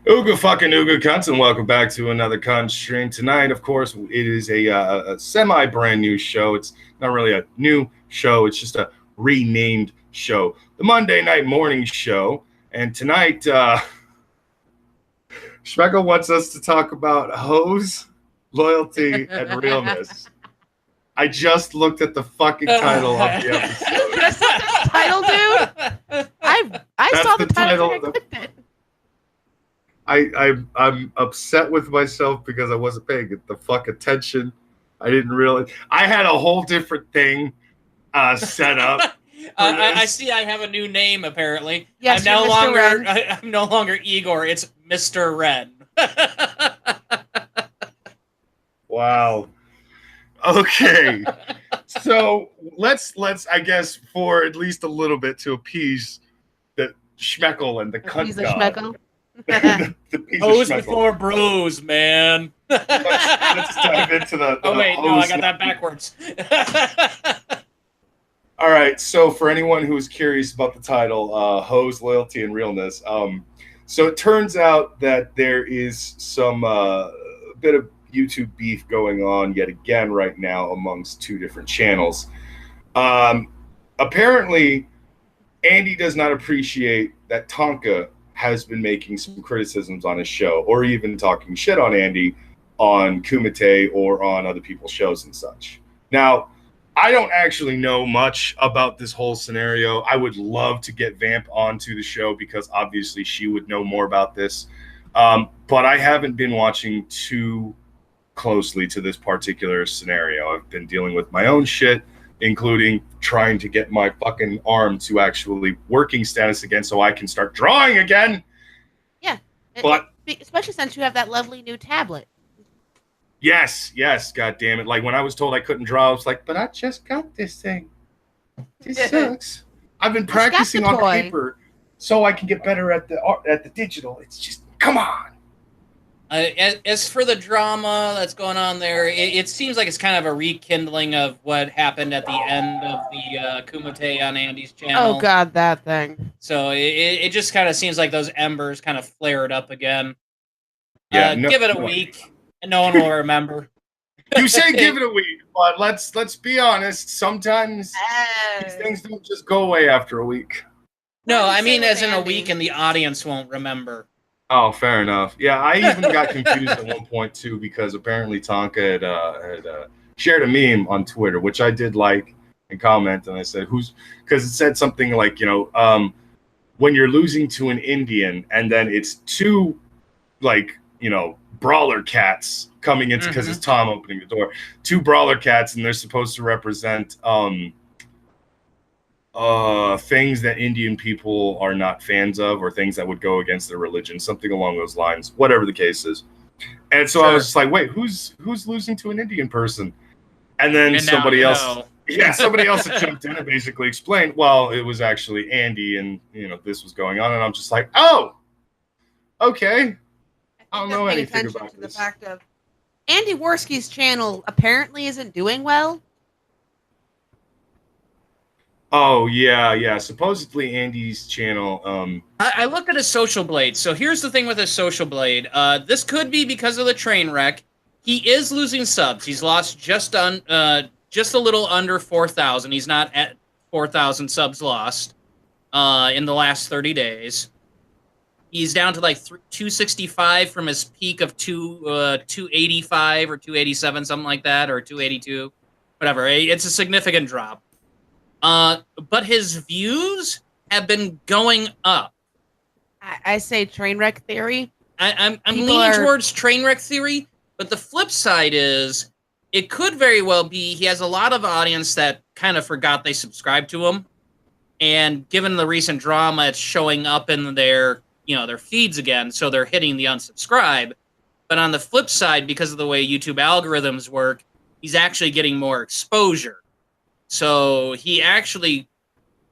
Ooga fucking ooga cunts, and welcome back to another cunt stream. Tonight, of course, it is a semi-brand new show. It's not really a new show. It's just a renamed show. The Monday Night Morning Show. And tonight, Schmeckle wants us to talk about hoes, loyalty, and realness. I just looked at the fucking title of the episode. That's the title, dude. I saw the title. I'm upset with myself because I wasn't paying the fuck attention. I didn't realize I had a whole different thing set up. I see. I have a new name apparently. Yes, I'm no longer Igor. It's Mr. Red. Wow. Okay. So let's I guess for at least a little bit to appease the Schmeckle and the cunt god. the Hose before bros, man. let's dive into the oh wait, no, I got that backwards. All right, so for anyone who's curious about the title, Hose, Loyalty, and Realness, so it turns out that there is some bit of YouTube beef going on yet again right now amongst two different channels. Apparently, Andy does not appreciate that Tonka has been making some criticisms on his show, or even talking shit on Andy on Kumite or on other people's shows and such. Now, I don't actually know much about this whole scenario. I would love to get Vamp onto the show because obviously she would know more about this. But I haven't been watching too closely to this particular scenario. I've been dealing with my own shit, including trying to get my fucking arm to actually working status again so I can start drawing again. Yeah. But especially since you have that lovely new tablet. Yes, god damn it. Like when I was told I couldn't draw, I was like, but I just got this thing. This sucks. I've been practicing on paper so I can get better at the digital. It's just, come on. As for the drama that's going on there, it seems like it's kind of a rekindling of what happened at the end of the Kumite on Andy's channel. Oh, God, that thing. So it just kind of seems like those embers kind of flared up again. Yeah, give it a week, and no one will remember. You say give it a week, but let's be honest. Sometimes these things don't just go away after a week. No, I mean as in a week, and the audience won't remember. Oh, fair enough. Yeah, I even got confused at one point, too, because apparently Tonka had shared a meme on Twitter, which I did like and comment, and I said, because it said something like, when you're losing to an Indian, and then it's two, brawler cats coming in, because it's Tom opening the door, two brawler cats, and they're supposed to represent things that Indian people are not fans of, or things that would go against their religion, something along those lines, whatever the case is. And so I was just like, wait, who's losing to an Indian person? And then somebody else had jumped in and basically explained, well, it was actually Andy, and this was going on, and I'm just like, oh, okay. I don't know anything about this. The fact of Andy Worski's channel apparently isn't doing well. Oh, yeah. Supposedly Andy's channel. I looked at his social blade. So here's the thing with his social blade. This could be because of the train wreck. He is losing subs. He's lost just a little under 4,000. He's not at 4,000 subs lost in the last 30 days. He's down to like 265 from his peak of 285 or 287, something like that, or 282, whatever. It's a significant drop. But his views have been going up. I say train wreck theory. I'm leaning towards train wreck theory, but the flip side is it could very well be he has a lot of audience that kind of forgot they subscribed to him, and given the recent drama, it's showing up in their feeds again, so they're hitting the unsubscribe. But on the flip side, because of the way YouTube algorithms work, he's actually getting more exposure. So he actually,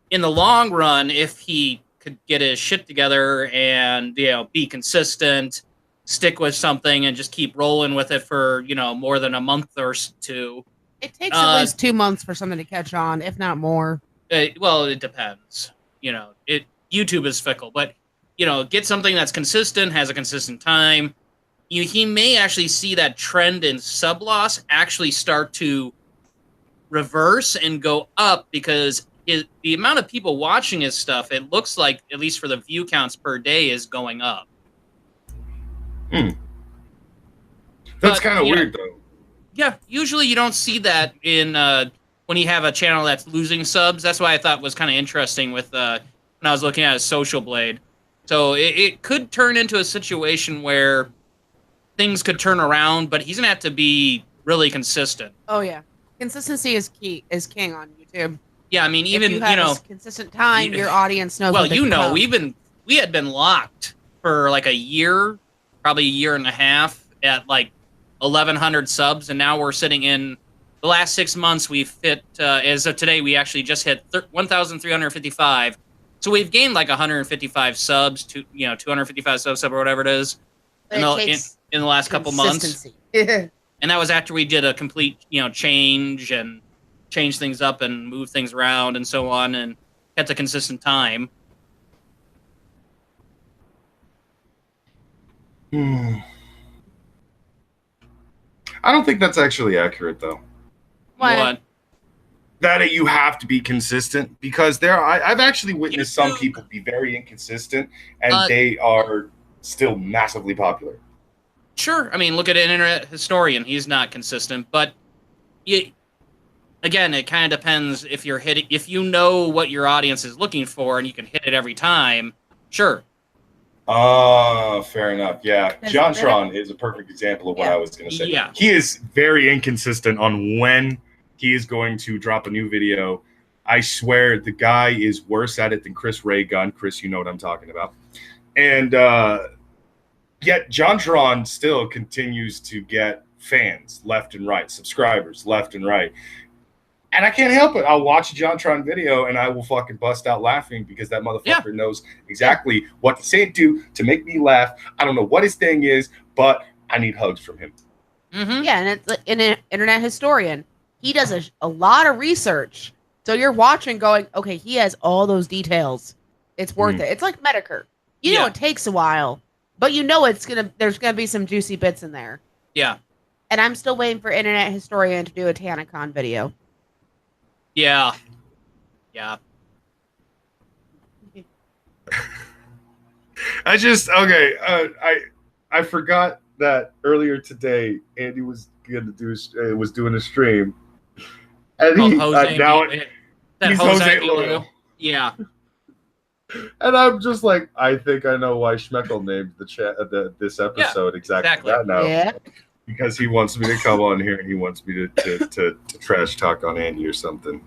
in the long run, if he could get his shit together and, be consistent, stick with something and just keep rolling with it for, more than a month or two. It takes at least 2 months for something to catch on, if not more. Well, it depends. YouTube is fickle, but get something that's consistent, has a consistent time, he may actually see that trend in sub loss actually start to reverse and go up because the amount of people watching his stuff, it looks like, at least for the view counts per day, is going up. That's kind of weird, though. Yeah, usually you don't see that in when you have a channel that's losing subs. That's why I thought was kind of interesting with when I was looking at a Social Blade. So it could turn into a situation where things could turn around, but he's gonna have to be really consistent. Oh yeah, consistency is king on YouTube. Yeah, I mean, even if you have consistent time, your audience knows. Well, we had been locked for like a year, probably a year and a half at like 1,100 subs, and now we're sitting in the last 6 months. We've hit as of today, we actually just hit 1,355. So we've gained like 155 subs to 255 subs or whatever it is in the last couple months. And that was after we did a complete change things up and move things around and so on, and kept a consistent time. I don't think that's actually accurate, though. What? That you have to be consistent, because I've actually witnessed some people be very inconsistent, and they are still massively popular. Sure, I mean, look at an internet historian; he's not consistent, but again, it kind of depends if you know what your audience is looking for and you can hit it every time. Sure. Fair enough. Yeah, JonTron is a perfect example of what I was going to say. Yeah, he is very inconsistent on when he is going to drop a new video. I swear the guy is worse at it than Chris Raygun. Chris, you know what I'm talking about. And yet JonTron still continues to get fans left and right, subscribers left and right. And I can't help it. I'll watch a JonTron video and I will fucking bust out laughing because that motherfucker knows exactly what to say to make me laugh. I don't know what his thing is, but I need hugs from him. Mm-hmm. Yeah, and it's an internet historian. He does a lot of research. So you're watching going, okay, he has all those details. It's worth it. It's like Medicare. You know it takes a while, but you know there's gonna be some juicy bits in there. Yeah. And I'm still waiting for internet historian to do a TanaCon video. Yeah. Yeah. I forgot that earlier today Andy was doing a stream, and he's Jose Loyal. Yeah. And I'm just like, I think I know why Schmeckel named this episode exactly that now. Yeah. Because he wants me to come on here and he wants me to trash talk on Andy or something.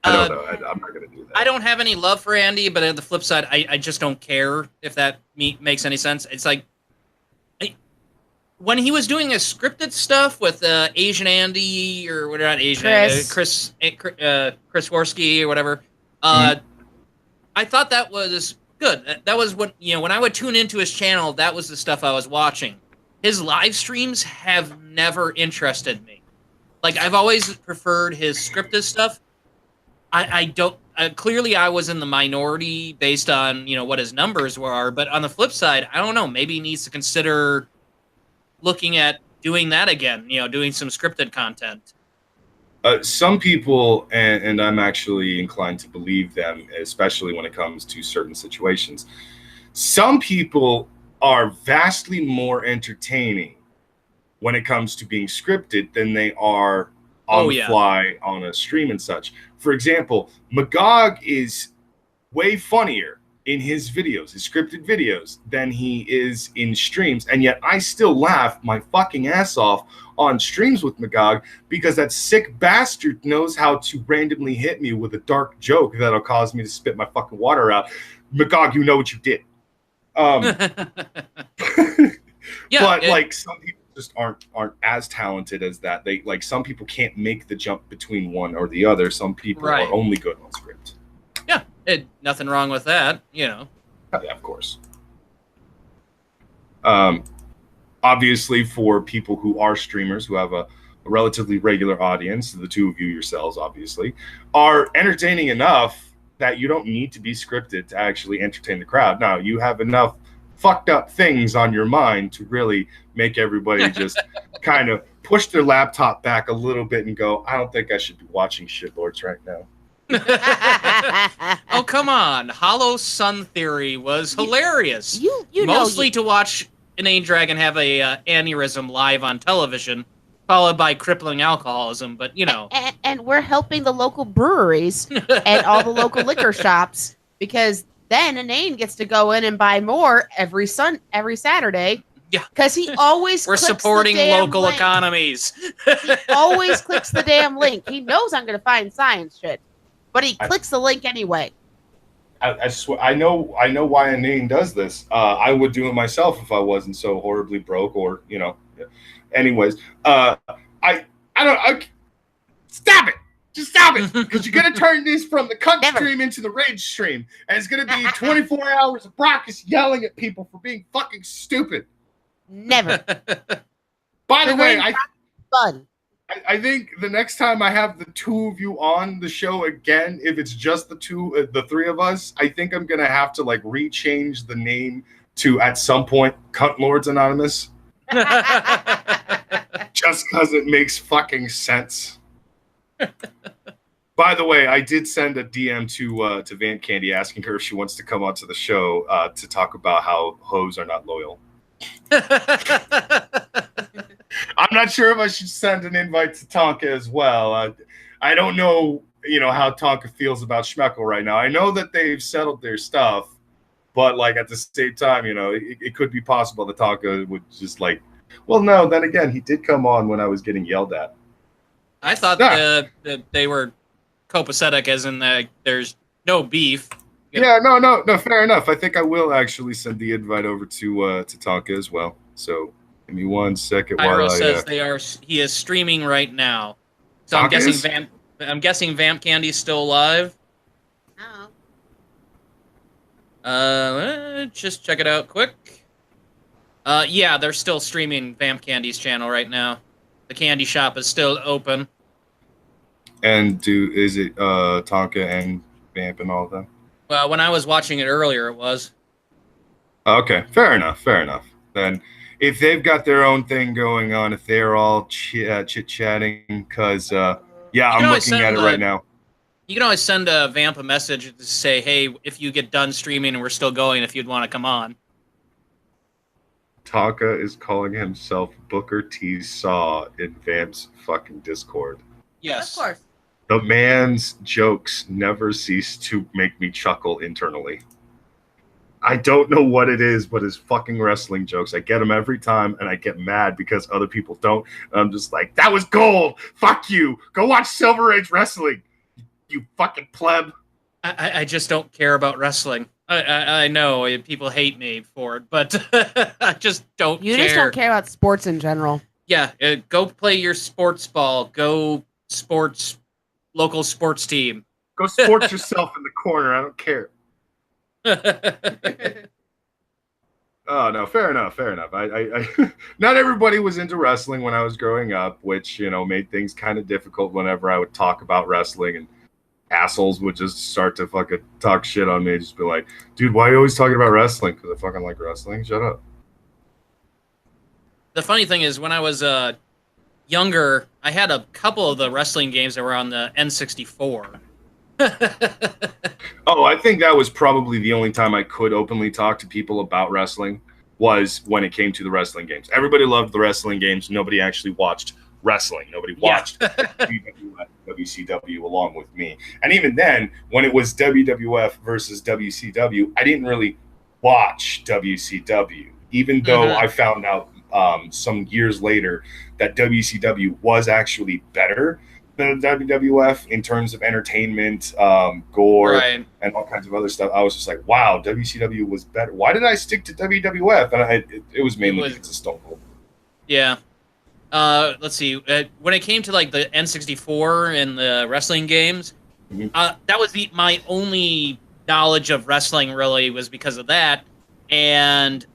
I don't know. I'm not going to do that. I don't have any love for Andy, but on the flip side, I just don't care if that makes any sense. It's like, when he was doing his scripted stuff with Asian Andy, or what, not Asian, Chris Worski or whatever, I thought that was good. That was when I would tune into his channel, that was the stuff I was watching. His live streams have never interested me. Like, I've always preferred his scripted stuff. I don't. Clearly, I was in the minority based on what his numbers were. But on the flip side, I don't know. Maybe he needs to consider looking at doing that again. Doing some scripted content. Some people, and I'm actually inclined to believe them, especially when it comes to certain situations. Some people are vastly more entertaining when it comes to being scripted than they are on the fly on a stream and such. For example, Magog is way funnier in his videos, his scripted videos, than he is in streams. And yet I still laugh my fucking ass off on streams with Magog because that sick bastard knows how to randomly hit me with a dark joke that'll cause me to spit my fucking water out. Magog, you know what you did. But like some people just aren't as talented as that. They like some people can't make the jump between one or the other. Some people are only good on script. Yeah, nothing wrong with that, Yeah, of course. Obviously, for people who are streamers who have a relatively regular audience, the two of you yourselves obviously are entertaining enough that you don't need to be scripted to actually entertain the crowd. Now, you have enough fucked up things on your mind to really make everybody just kind of push their laptop back a little bit and go, I don't think I should be watching Shitlords right now. Oh, come on. Hollow Sun Theory was hilarious. You Mostly to watch Inane Dragon have a aneurysm live on television, followed by crippling alcoholism, but you know. And we're helping the local breweries and all the local liquor shops, because then Inane gets to go in and buy more every Saturday. Yeah. Because he always We're supporting local link. economies. He always clicks the damn link. He knows I'm going to find science shit, but he clicks the link anyway. I swear, I know why Inane does this. I would do it myself if I wasn't so horribly broke, or you know. Anyways, I don't. Stop it! Just stop it! Because you're gonna turn this from the cunt stream into the rage stream, and it's gonna be 24 hours of Brockus yelling at people for being fucking stupid. Never. By the way, fun. I think the next time I have the two of you on the show again, if it's just the three of us, I think I'm gonna have to like rechange the name to at some point Cunt Lords Anonymous. Just because it makes fucking sense. By the way, I did send a DM to Vamp Candy asking her if she wants to come onto the show to talk about how hoes are not loyal. I'm not sure if I should send an invite to Tonka as well. I don't know, how Tonka feels about Schmeckle right now. I know that they've settled their stuff, but like at the same time, it could be possible that Tonka would just like, well, no. Then again, he did come on when I was getting yelled at. I thought that they were copacetic, as in there's no beef. Yeah, no, fair enough. I think I will actually send the invite over to Tonka as well. So give me 1 second Pyro while says he is streaming right now. So I'm guessing Vamp Candy's still alive. Oh. Just check it out quick. Yeah, they're still streaming Vamp Candy's channel right now. The candy shop is still open. And is it Tonka and Vamp and all of them? Well, when I was watching it earlier, it was. Okay, fair enough. Then if they've got their own thing going on, if they're all chit-chatting, because, I'm looking at it right now. You can always send a Vamp a message to say, hey, if you get done streaming and we're still going, if you'd want to come on. Tonka is calling himself Booker T. Saw in Vamp's fucking Discord. Yes. Of course. The man's jokes never cease to make me chuckle internally. I don't know what it is, but his fucking wrestling jokes, I get them every time, and I get mad because other people don't. And I'm just like, that was gold! Fuck you! Go watch Silver Age Wrestling! You fucking pleb! I just don't care about wrestling. I know people hate me for it, but I just don't care. You just don't care about sports in general. Yeah, go play your sports ball. Go local sports team. Go sports yourself in the corner. I don't care. Oh, no, fair enough. I not everybody was into wrestling when I was growing up, which, made things kind of difficult whenever I would talk about wrestling, and assholes would just start to fucking talk shit on me. Just be like, dude, why are you always talking about wrestling? Because I fucking like wrestling. Shut up. The funny thing is, when I was younger, I had a couple of the wrestling games that were on the N64. Oh, I think that was probably the only time I could openly talk to people about wrestling, was when it came to the wrestling games. Everybody loved the wrestling games. Nobody actually watched wrestling. Nobody watched WWF, WCW along with me. And even then, when it was WWF versus WCW, I didn't really watch WCW, even though I found out some years later that WCW was actually better than WWF in terms of entertainment, gore, and all kinds of other stuff. I was just like, wow, WCW was better. Why did I stick to WWF? And it was mainly because of Stone Cold. Yeah. Let's see. When it came to like the N64 and the wrestling games, that was my only knowledge of wrestling. Really, was because of that. And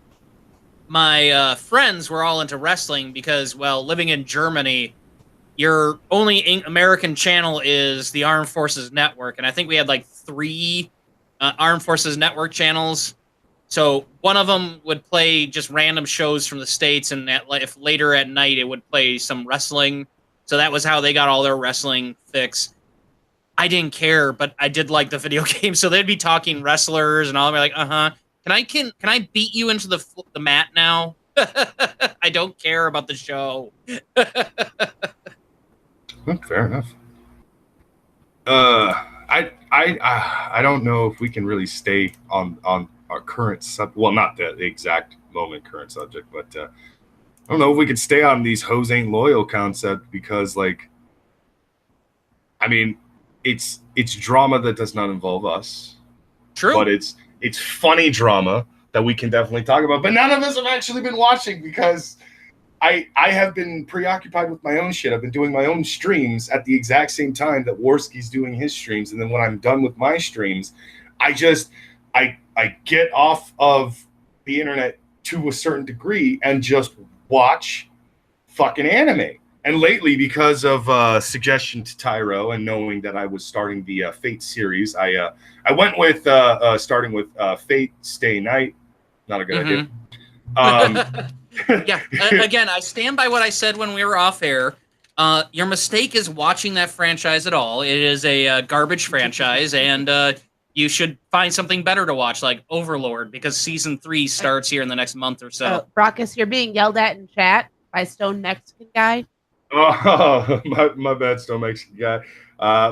my friends were all into wrestling because, well, living in Germany, your only American channel is the Armed Forces Network, and I think we had like 3 Armed Forces Network channels. So one of them would play just random shows from the States, and if later at night it would play some wrestling. So that was how they got all their wrestling fix. I didn't care, but I did like the video game. So they'd be talking wrestlers and all. They're like, can I beat you into the mat now? I don't care about the show. Fair enough. I don't know if we can really stay on our current well, not the exact moment current subject, but I don't know if we could stay on these hoes ain't loyal concept, because like, I mean, it's drama that does not involve us. True. But it's funny drama that we can definitely talk about. But none of us have actually been watching, because I have been preoccupied with my own shit. I've been doing my own streams at the exact same time that Warski's doing his streams. And then when I'm done with my streams, I get off of the internet to a certain degree and just watch fucking anime. And lately, because of suggestion to Tyro and knowing that I was starting the Fate series, I went with starting with Fate Stay Night. Not a good idea. Yeah. Again, I stand by what I said when we were off air. Your mistake is watching that franchise at all. It is a garbage franchise, and you should find something better to watch, like Overlord, because season 3 starts here in the next month or so. Brockus, you're being yelled at in chat by Stone Mexican guy. Oh, my bad, Stone Mexican guy.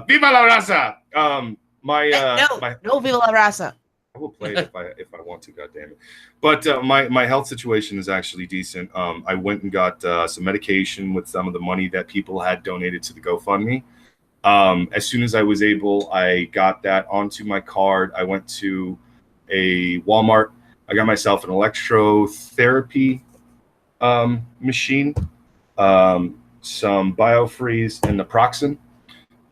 Viva la raza! No, Viva la raza. I will play it if I want to. God damn it! But my health situation is actually decent. I went and got some medication with some of the money that people had donated to the GoFundMe. As soon as I was able, I got that onto my card. I went to a Walmart. I got myself an electrotherapy machine, some BioFreeze, and naproxen.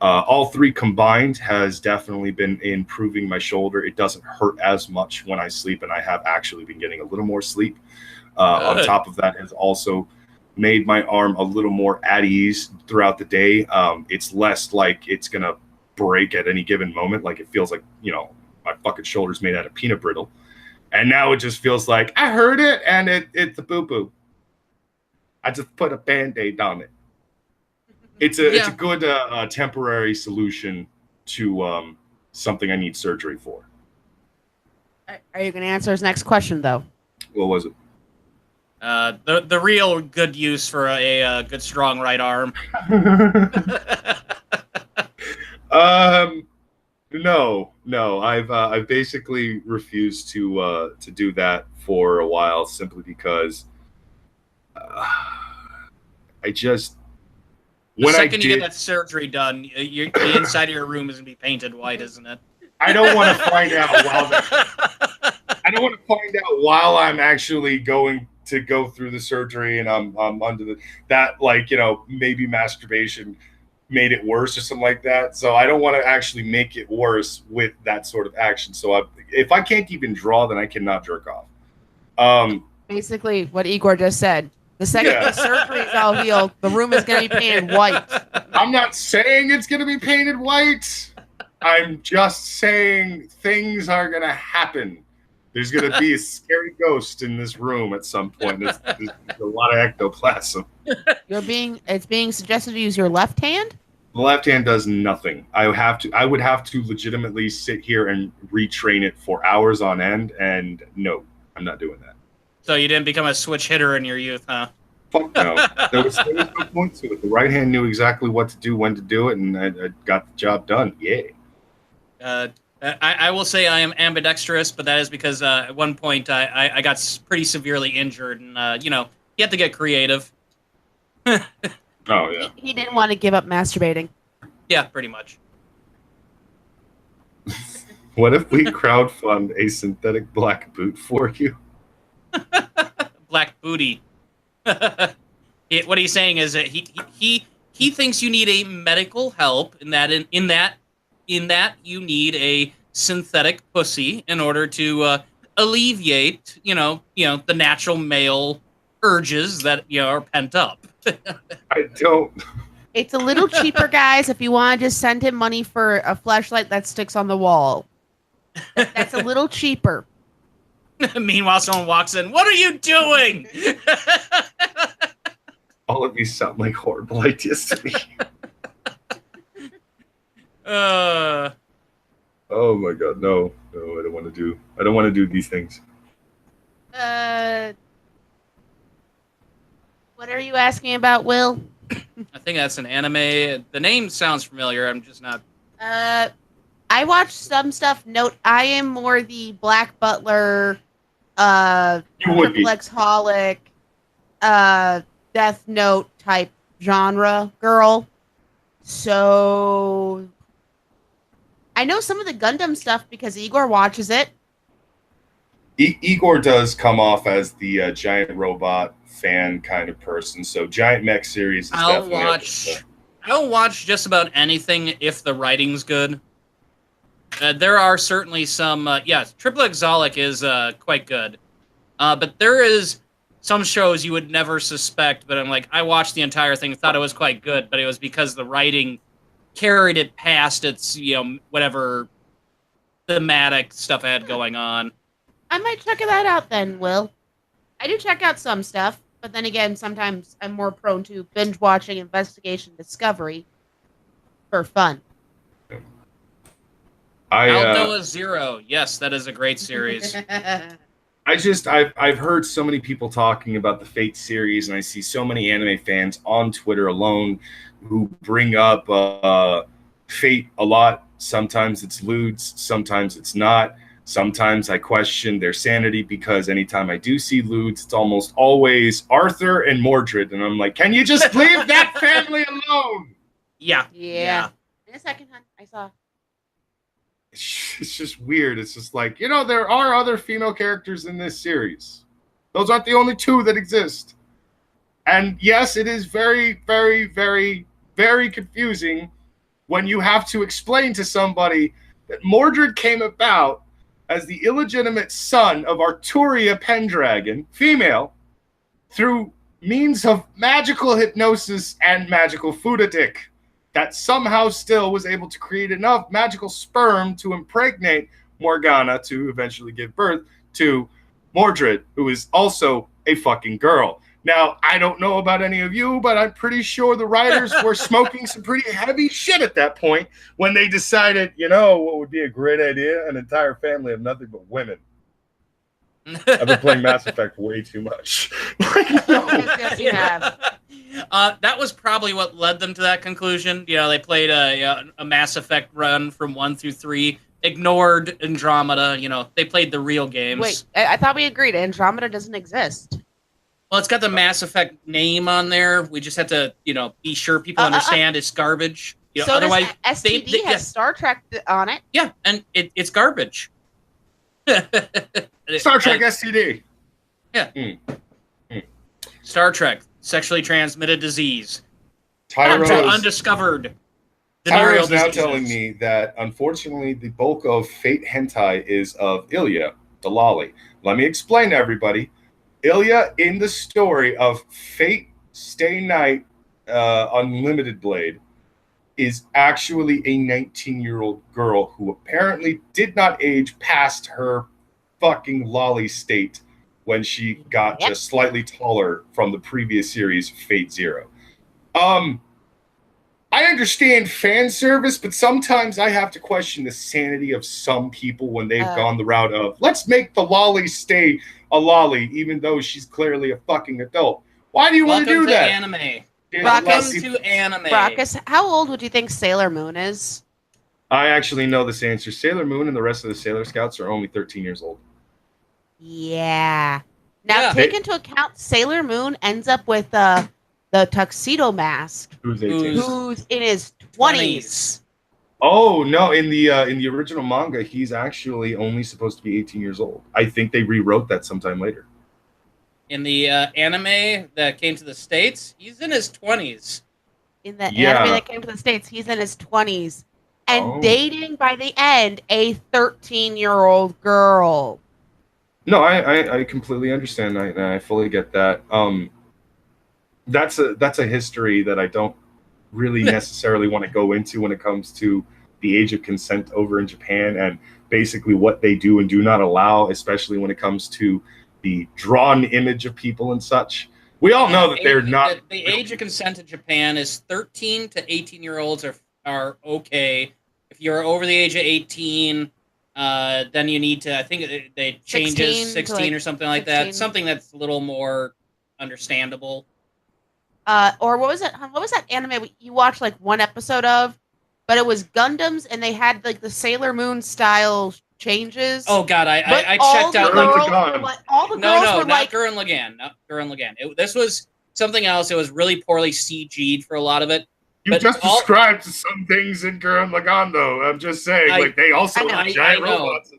All 3 combined has definitely been improving my shoulder. It doesn't hurt as much when I sleep, and I have actually been getting a little more sleep. On top of that, has also made my arm a little more at ease throughout the day. It's less like it's going to break at any given moment. Like, it feels like, my fucking shoulder's made out of peanut brittle. And now it just feels like, I heard it, and it's a boo-boo. I just put a Band-Aid on it. It's a good temporary solution to something I need surgery for. Are you going to answer his next question, though? What was it? The real good use for a good strong right arm. No. I've basically refused to do that for a while, simply because I just. The second you get that surgery done, the inside of your room is gonna be painted white, isn't it? I don't want to find out while I'm actually going to go through the surgery, and I'm under that, like, maybe masturbation made it worse or something like that. So I don't want to actually make it worse with that sort of action. So if I can't even draw, then I cannot jerk off. Basically, what Igor just said. The second the surgery is all healed, the room is going to be painted white. I'm not saying it's going to be painted white. I'm just saying things are going to happen. There's going to be a scary ghost in this room at some point. There's a lot of ectoplasm. It's being suggested to use your left hand? The left hand does nothing. I would have to legitimately sit here and retrain it for hours on end, and no, I'm not doing that. So you didn't become a switch hitter in your youth, huh? Fuck no. There was no point to it. The right hand knew exactly what to do, when to do it, and I got the job done. Yeah. I will say I am ambidextrous, but that is because at one point I got pretty severely injured, and you have to get creative. Oh, yeah. He didn't want to give up masturbating. Yeah, pretty much. What if we crowdfund a synthetic black boot for you? Black booty. What he's saying is that he thinks you need a medical help, in that you need a synthetic pussy in order to alleviate the natural male urges that are pent up. I don't. It's a little cheaper, guys, if you want to just send him money for a flashlight that sticks on the wall. That's a little cheaper. Meanwhile, someone walks in. What are you doing? All of these sound like horrible ideas to me. Oh my god, no, I don't want to do these things. What are you asking about, Will? I think that's an anime. The name sounds familiar. I'm just not. I watched some stuff. Note, I am more the Black Butler, Triple X Holic, Death Note type genre girl. So I know some of the Gundam stuff because Igor watches it. Igor does come off as the giant robot fan kind of person, so Giant Mech series is I'll watch just about anything if the writing's good. There are certainly some, Triple Exolic is quite good. But there is some shows you would never suspect, but I'm like, I watched the entire thing, thought it was quite good, but it was because the writing carried it past its, whatever thematic stuff I had going on. I might check that out then, Will. I do check out some stuff, but then again, sometimes I'm more prone to binge watching investigation discovery for fun. Aldoa Zero. Yes, that is a great series. I've heard so many people talking about the Fate series, and I see so many anime fans on Twitter alone who bring up Fate a lot. Sometimes it's lewds, sometimes it's not. Sometimes I question their sanity because anytime I do see lewds, it's almost always Arthur and Mordred, and I'm like, can you just leave that family alone? Yeah. In a second, hon, I saw. It's just weird. It's just like, there are other female characters in this series. Those aren't the only two that exist. And yes, it is very, very, very, very confusing when you have to explain to somebody that Mordred came about as the illegitimate son of Arturia Pendragon, female, through means of magical hypnosis and magical foodatic, that somehow still was able to create enough magical sperm to impregnate Morgana to eventually give birth to Mordred, who is also a fucking girl. Now, I don't know about any of you, but I'm pretty sure the writers were smoking some pretty heavy shit at that point when they decided, what would be a great idea? An entire family of nothing but women. I've been playing Mass Effect way too much. Yes, you have. That was probably what led them to that conclusion. They played a Mass Effect run from 1 through 3, ignored Andromeda. They played the real games. Wait, I thought we agreed Andromeda doesn't exist. Well, it's got the Mass Effect name on there. We just have to, be sure people understand it's garbage. So otherwise, STD has Star Trek on it. Yeah, and it's garbage. Star Trek STD. Yeah. Star Trek, sexually transmitted disease. Undiscovered. Tyro is now telling me that, unfortunately, the bulk of Fate hentai is of Ilya, the lolly. Let me explain to everybody. Ilya, in the story of Fate Stay Night Unlimited Blade, is actually a 19-year-old girl who apparently did not age past her fucking lolly state when she got just slightly taller from the previous series, Fate Zero. I understand fan service, but sometimes I have to question the sanity of some people when they've gone the route of, let's make the lolly stay a lolly, even though she's clearly a fucking adult. Why do you want to do that? Anime. Welcome to anime. Brockus, how old would you think Sailor Moon is? I actually know this answer. Sailor Moon and the rest of the Sailor Scouts are only 13 years old. Yeah. Now, take into account Sailor Moon ends up with the Tuxedo Mask. Who's 18? Who's in his 20s. Oh, no. In the original manga, he's actually only supposed to be 18 years old. I think they rewrote that sometime later. In the anime that came to the States, he's in his 20s. In the anime that came to the States, he's in his 20s. And dating, by the end, a 13-year-old girl. No, I completely understand. I fully get that. That's a history that I don't really necessarily want to go into when it comes to the age of consent over in Japan and basically what they do and do not allow, especially when it comes to the drawn image of people and such. We all know that they're not. The age of consent in Japan is 13 to 18-year-olds are okay. If you're over the age of 18, then you need to. I think they changes 16 or something like 16. That. Something that's a little more understandable. Or what was it? What was that anime you watched like one episode of? But it was Gundams, and they had like the Sailor Moon style changes. Oh God, I checked out. All the girls were not like Gurren Lagann, not Gurren Lagann. This was something else. It was really poorly CG'd for a lot of it. You just described some things in Gurren Lagann, though. I'm just saying, like they also have giant robots.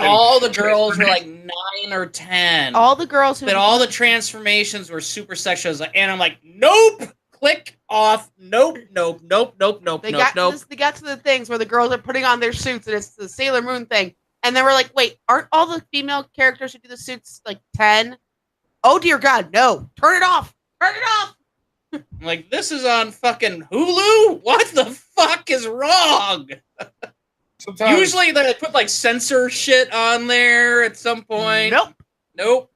All the girls were like 9 or 10. All the girls but all the transformations were super sexual. And I'm like, nope. Click off. Nope. They got to the things where the girls are putting on their suits, and it's the Sailor Moon thing. And then we're like, wait, aren't all the female characters who do the suits like 10? Oh dear God, no! Turn it off! Turn it off! I'm like, this is on fucking Hulu? What the fuck is wrong? Sometimes. Usually they put like censor shit on there at some point. Nope.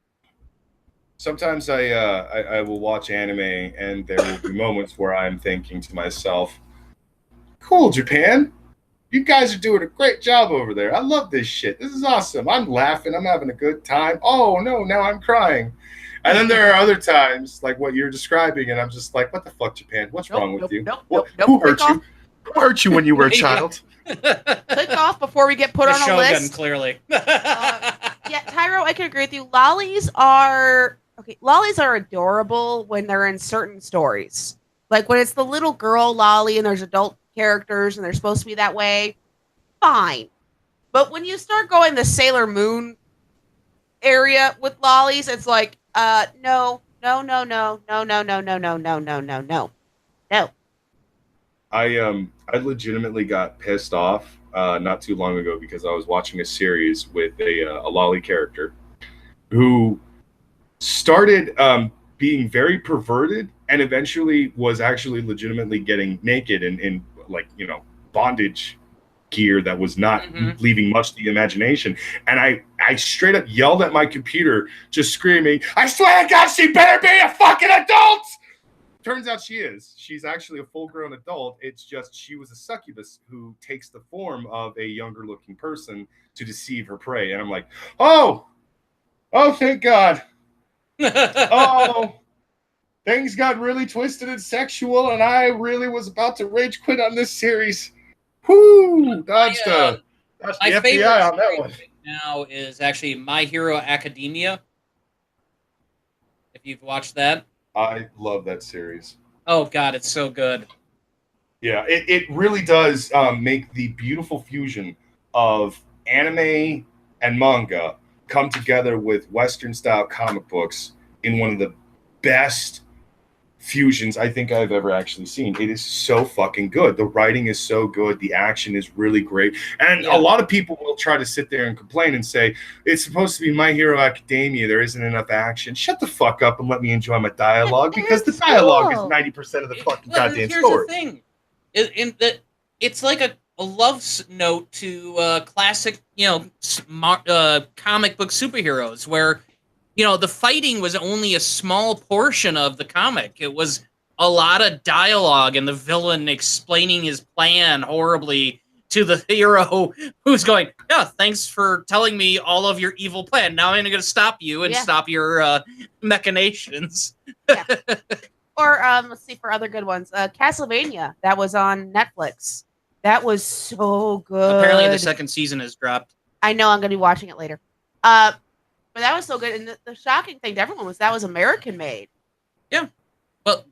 Sometimes I will watch anime and there will be moments where I'm thinking to myself, cool, Japan. You guys are doing a great job over there. I love this shit. This is awesome. I'm laughing. I'm having a good time. Oh, no, now I'm crying. And then there are other times, like what you're describing, and I'm just like, what the fuck, Japan? What's wrong with you? Who hurt you? Who hurt you when you were a child? Click off before we get put on a list. Clearly. Yeah, Tyro, I can agree with you. Lollies are adorable when they're in certain stories. Like when it's the little girl lolly and there's adult characters and they're supposed to be that way, fine. But when you start going the Sailor Moon area with lollies, it's like, no. I legitimately got pissed off not too long ago because I was watching a series with a lolly character who started being very perverted and eventually was actually legitimately getting naked in like, you know, bondage gear that was not leaving much to the imagination. And I straight up yelled at my computer, just screaming, I swear to God, she better be a fucking adult! Turns out she is. She's actually a full-grown adult. It's just she was a succubus who takes the form of a younger-looking person to deceive her prey. And I'm like, oh, thank God. Oh, things got really twisted and sexual, and I really was about to rage quit on this series. Whoo! That's the FBI on that one. Right now is actually My Hero Academia. If you've watched that. I love that series. Oh, God, it's so good. Yeah, it really does make the beautiful fusion of anime and manga come together with Western-style comic books in one of the best fusions I think I've ever actually seen. It is so fucking good. The writing is so good. The action is really great. And a lot of people will try to sit there and complain and say, it's supposed to be My Hero Academia. There isn't enough action. Shut the fuck up and let me enjoy my dialogue, because the dialogue is 90% of the fucking goddamn story. Here's the thing. It's like a love note to classic, comic book superheroes where, the fighting was only a small portion of the comic. It was a lot of dialogue and the villain explaining his plan horribly to the hero who's going, yeah, thanks for telling me all of your evil plan. Now I'm going to stop you and stop your machinations. Yeah. Or let's see, for other good ones. Castlevania, that was on Netflix. That was so good. Apparently the second season has dropped. I know, I'm going to be watching it later. But that was so good. And the shocking thing to everyone was that was American made. Yeah. Well,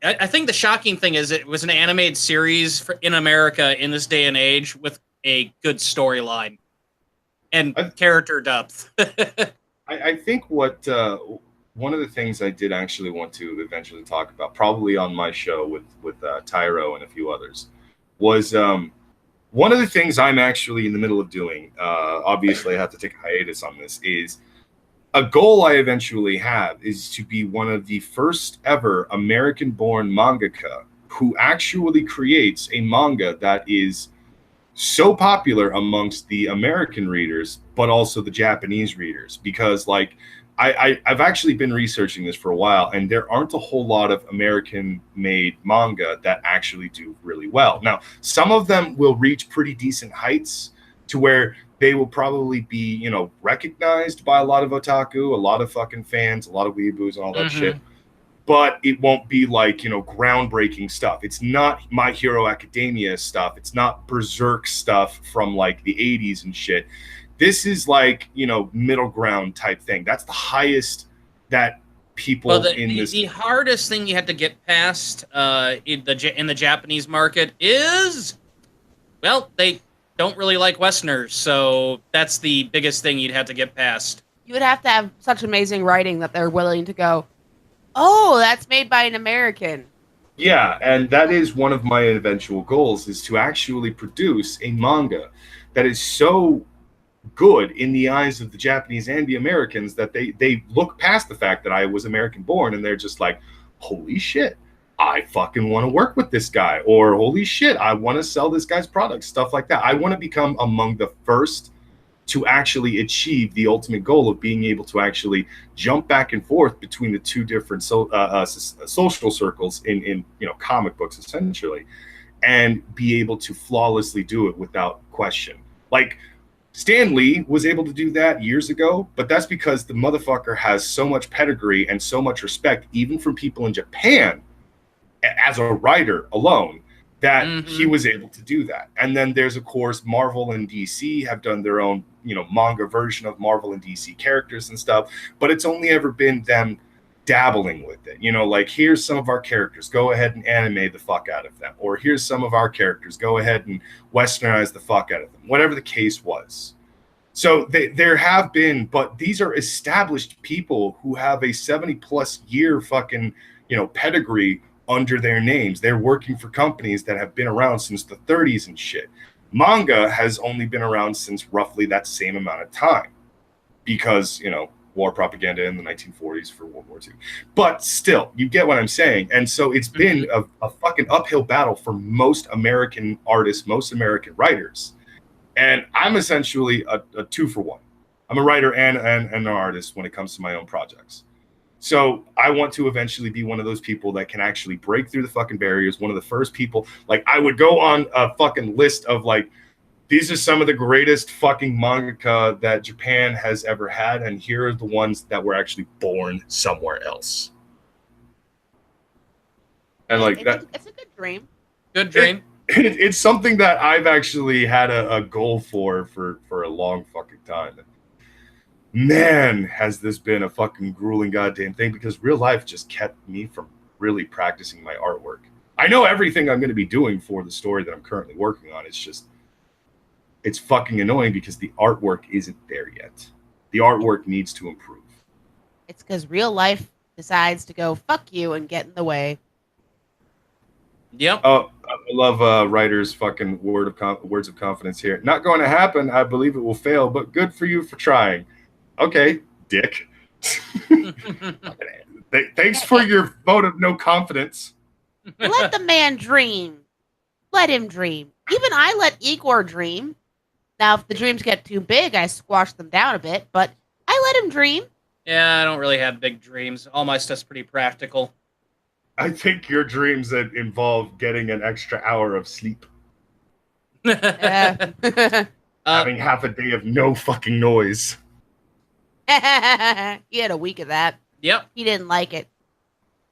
I think the shocking thing is it was an animated series in America in this day and age with a good storyline and character depth. I think what one of the things I did actually want to eventually talk about, probably on my show with Tyro and a few others, was one of the things I'm actually in the middle of doing, obviously I have to take a hiatus on this, is a goal I eventually have is to be one of the first ever American-born mangaka who actually creates a manga that is so popular amongst the American readers, but also the Japanese readers. Because, like, I've actually been researching this for a while, and there aren't a whole lot of American-made manga that actually do really well. Now, some of them will reach pretty decent heights to where they will probably be, you know, recognized by a lot of otaku, a lot of fucking fans, a lot of weeaboos, and all that shit. But it won't be like, you know, groundbreaking stuff. It's not My Hero Academia stuff. It's not Berserk stuff from like the 80s and shit. This is like, you know, middle ground type thing. That's the highest that people the hardest thing you have to get past in the Japanese market is, well, they don't really like Westerners, so that's the biggest thing you'd have to get past. You would have to have such amazing writing that they're willing to go, oh, that's made by an American. Yeah, and that is one of my eventual goals, is to actually produce a manga that is so good in the eyes of the Japanese and the Americans that they look past the fact that I was American born, and they're just like, holy shit, I fucking want to work with this guy, or holy shit, I want to sell this guy's products, stuff like that. I want to become among the first to actually achieve the ultimate goal of being able to actually jump back and forth between the two different social circles in you know, comic books, essentially, and be able to flawlessly do it without question. Like, Stan Lee was able to do that years ago, but that's because the motherfucker has so much pedigree and so much respect, even from people in Japan, as a writer alone, that he was able to do that. And then there's, of course, Marvel and DC have done their own, you know, manga version of Marvel and DC characters and stuff, but it's only ever been them dabbling with it. You know, like, here's some of our characters, go ahead and anime the fuck out of them. Or here's some of our characters, go ahead and westernize the fuck out of them. Whatever the case was. So there have been, but these are established people who have a 70+ year fucking, you know, pedigree under their names. They're working for companies that have been around since the 30s and shit. Manga has only been around since roughly that same amount of time, because, you know, war propaganda in the 1940s for World War II. But still, you get what I'm saying. And so it's been a fucking uphill battle for most American artists, most American writers. And I'm essentially a 2-for-1. I'm a writer and an artist when it comes to my own projects. So I want to eventually be one of those people that can actually break through the fucking barriers. One of the first people, like, I would go on a fucking list of, like, these are some of the greatest fucking mangaka that Japan has ever had, and here are the ones that were actually born somewhere else. And like that, it's a good dream. Good dream. It's something that I've actually had a goal for a long fucking time. Man, has this been a fucking grueling goddamn thing, because real life just kept me from really practicing my artwork. I know everything I'm going to be doing for the story that I'm currently working on. It's just, it's fucking annoying because the artwork isn't there yet. The artwork needs to improve. It's because real life decides to go fuck you and get in the way. Yep. Oh, I love writers' fucking words of confidence here. Not going to happen. I believe it will fail, but good for you for trying. Okay, dick. Thanks for your vote of no confidence. Let the man dream. Let him dream. Even I let Igor dream. Now, if the dreams get too big, I squash them down a bit, but I let him dream. Yeah, I don't really have big dreams. All my stuff's pretty practical. I think your dreams that involve getting an extra hour of sleep. Having half a day of no fucking noise. He had a week of that. Yep. He didn't like it.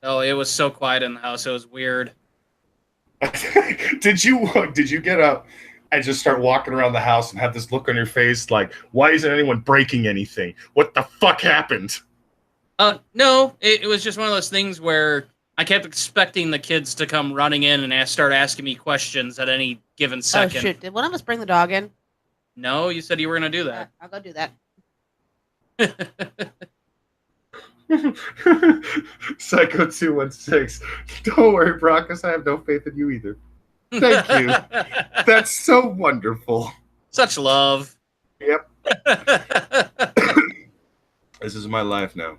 Oh, it was so quiet in the house. It was weird. Did you get up and just start walking around the house and have this look on your face like, why isn't anyone breaking anything? What the fuck happened? No, it was just one of those things where I kept expecting the kids to come running in and start asking me questions at any given second. Oh, shit. Did one of us bring the dog in? No, you said you were going to do that. I'll go do that. Psycho 216. Don't worry, Brockus. I have no faith in you either. Thank you. That's so wonderful. Such love. Yep. This is my life now.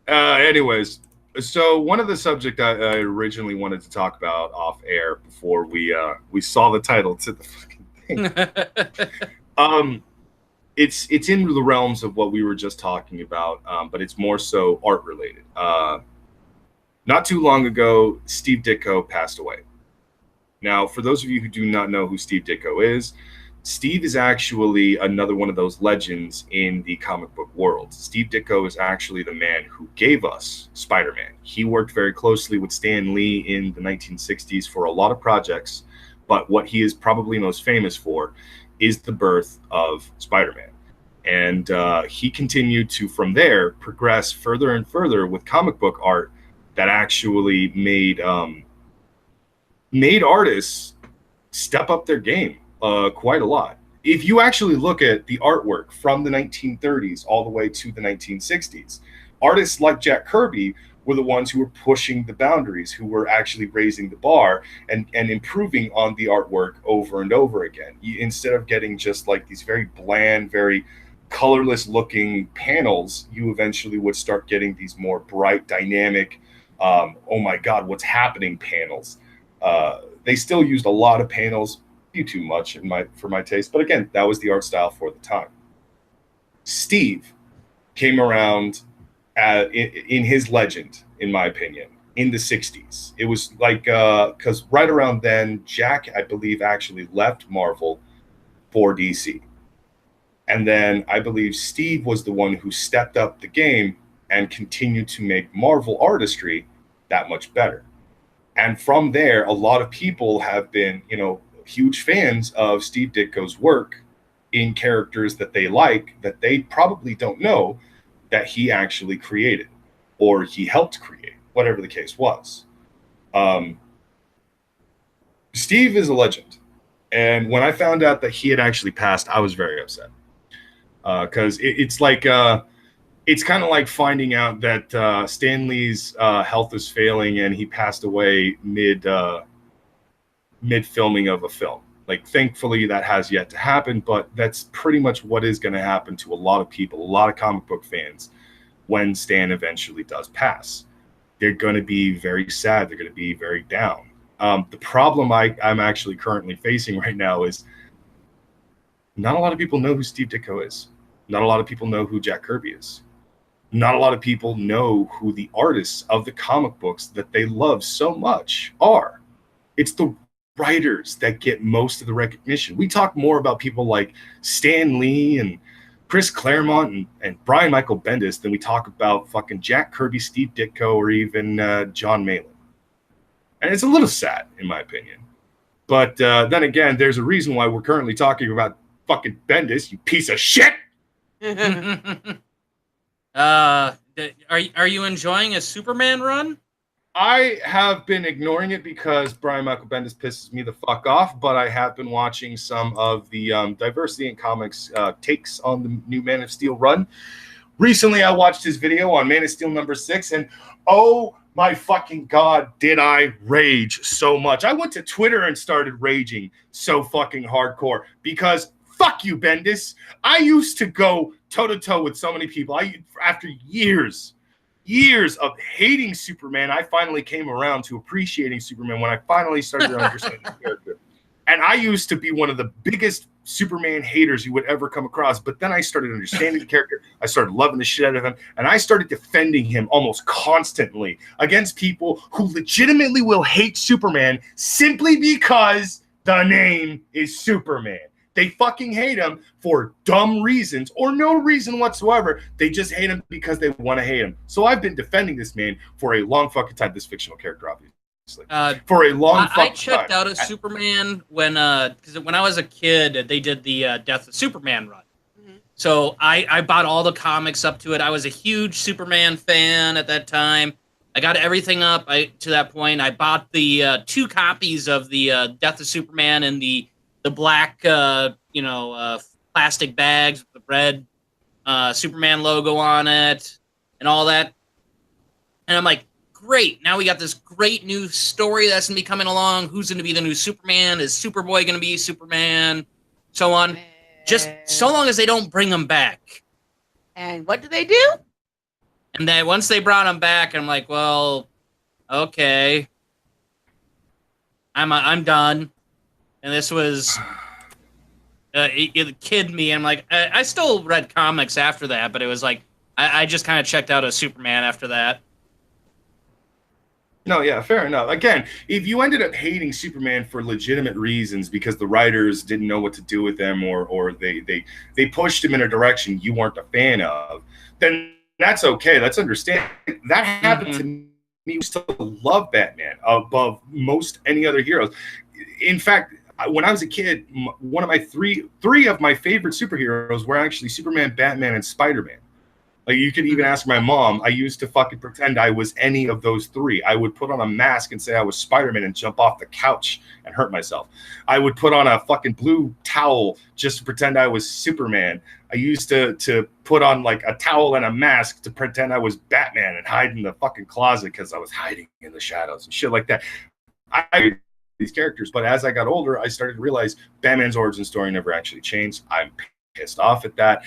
Anyways, So one of the subject I originally wanted to talk about off air before we saw the title to the fucking thing. It's in the realms of what we were just talking about, but it's more so art related. Not too long ago, Steve Ditko passed away. Now, for those of you who do not know who Steve Ditko is, Steve is actually another one of those legends in the comic book world. Steve Ditko is actually the man who gave us Spider-Man. He worked very closely with Stan Lee in the 1960s for a lot of projects, but what he is probably most famous for is the birth of Spider-Man. And he continued to, from there, progress further and further with comic book art that actually made artists step up their game quite a lot. If you actually look at the artwork from the 1930s all the way to the 1960s, artists like Jack Kirby were the ones who were pushing the boundaries, who were actually raising the bar and improving on the artwork over and over again. Instead of getting just like these very bland, very colorless looking panels, you eventually would start getting these more bright, dynamic, oh my God, what's happening panels. They still used a lot of panels, few too much for my taste, but again, that was the art style for the time. Steve came around in his legend, in my opinion, in the 60s. It was like, because right around then, Jack, I believe, actually left Marvel for DC. And then I believe Steve was the one who stepped up the game and continued to make Marvel artistry that much better. And from there, a lot of people have been, huge fans of Steve Ditko's work in characters that they like, that they probably don't know that he actually created or he helped create, whatever the case was. Steve is a legend. And when I found out that he had actually passed, I was very upset. Because it's like, it's kind of like finding out that Stan Lee's health is failing and he passed away mid filming of a film. Like, thankfully, that has yet to happen, but that's pretty much what is going to happen to a lot of people, a lot of comic book fans, when Stan eventually does pass. They're going to be very sad. They're going to be very down. The problem I'm actually currently facing right now is not a lot of people know who Steve Ditko is. Not a lot of people know who Jack Kirby is. Not a lot of people know who the artists of the comic books that they love so much are. It's the writers that get most of the recognition. We talk more about people like Stan Lee and Chris Claremont and Brian Michael Bendis than we talk about fucking Jack Kirby, Steve Ditko, or even John Malin. And it's a little sad, in my opinion. But then again, there's a reason why we're currently talking about fucking Bendis, you piece of shit! Are you enjoying a Superman run? I have been ignoring it because Brian Michael Bendis pisses me the fuck off, but I have been watching some of the Diversity in Comics takes on the new Man of Steel run. Recently, I watched his video on Man of Steel #6, and oh my fucking God, did I rage so much. I went to Twitter and started raging so fucking hardcore because fuck you, Bendis. I used to go toe-to-toe with so many people. After years of hating Superman, I finally came around to appreciating Superman when I finally started to understand the character. And I used to be one of the biggest Superman haters you would ever come across. But then I started understanding the character. I started loving the shit out of him. And I started defending him almost constantly against people who legitimately will hate Superman simply because the name is Superman. They fucking hate him for dumb reasons or no reason whatsoever. They just hate him because they want to hate him. So I've been defending this man for a long fucking time, this fictional character, obviously. For a long fucking time. I checked out a Superman when I was a kid, they did the Death of Superman run. Mm-hmm. So I bought all the comics up to it. I was a huge Superman fan at that time. I got everything up to that point. I bought the 2 copies of the Death of Superman and the black, plastic bags with the red Superman logo on it and all that. And I'm like, great. Now we got this great new story that's going to be coming along. Who's going to be the new Superman? Is Superboy going to be Superman? So on. Just so long as they don't bring him back. And what do? And then once they brought him back, I'm like, well, okay, I'm done. And this was it kid me. I'm like, I still read comics after that, but it was like I just kind of checked out as Superman after that. No, yeah, fair enough. Again, if you ended up hating Superman for legitimate reasons because the writers didn't know what to do with them, or they pushed him in a direction you weren't a fan of, then that's okay. That's understandable. That happened to me. I used to love Batman above most any other heroes. In fact, when I was a kid, one of my three of my favorite superheroes were actually Superman, Batman, and Spider-Man. Like, you could even ask my mom. I used to fucking pretend I was any of those three. I would put on a mask and say I was Spider-Man and jump off the couch and hurt myself. I would put on a fucking blue towel just to pretend I was Superman. I used to put on like a towel and a mask to pretend I was Batman and hide in the fucking closet because I was hiding in the shadows and shit like that. I these characters, but as I got older, I started to realize Batman's origin story never actually changed. I'm pissed off at that.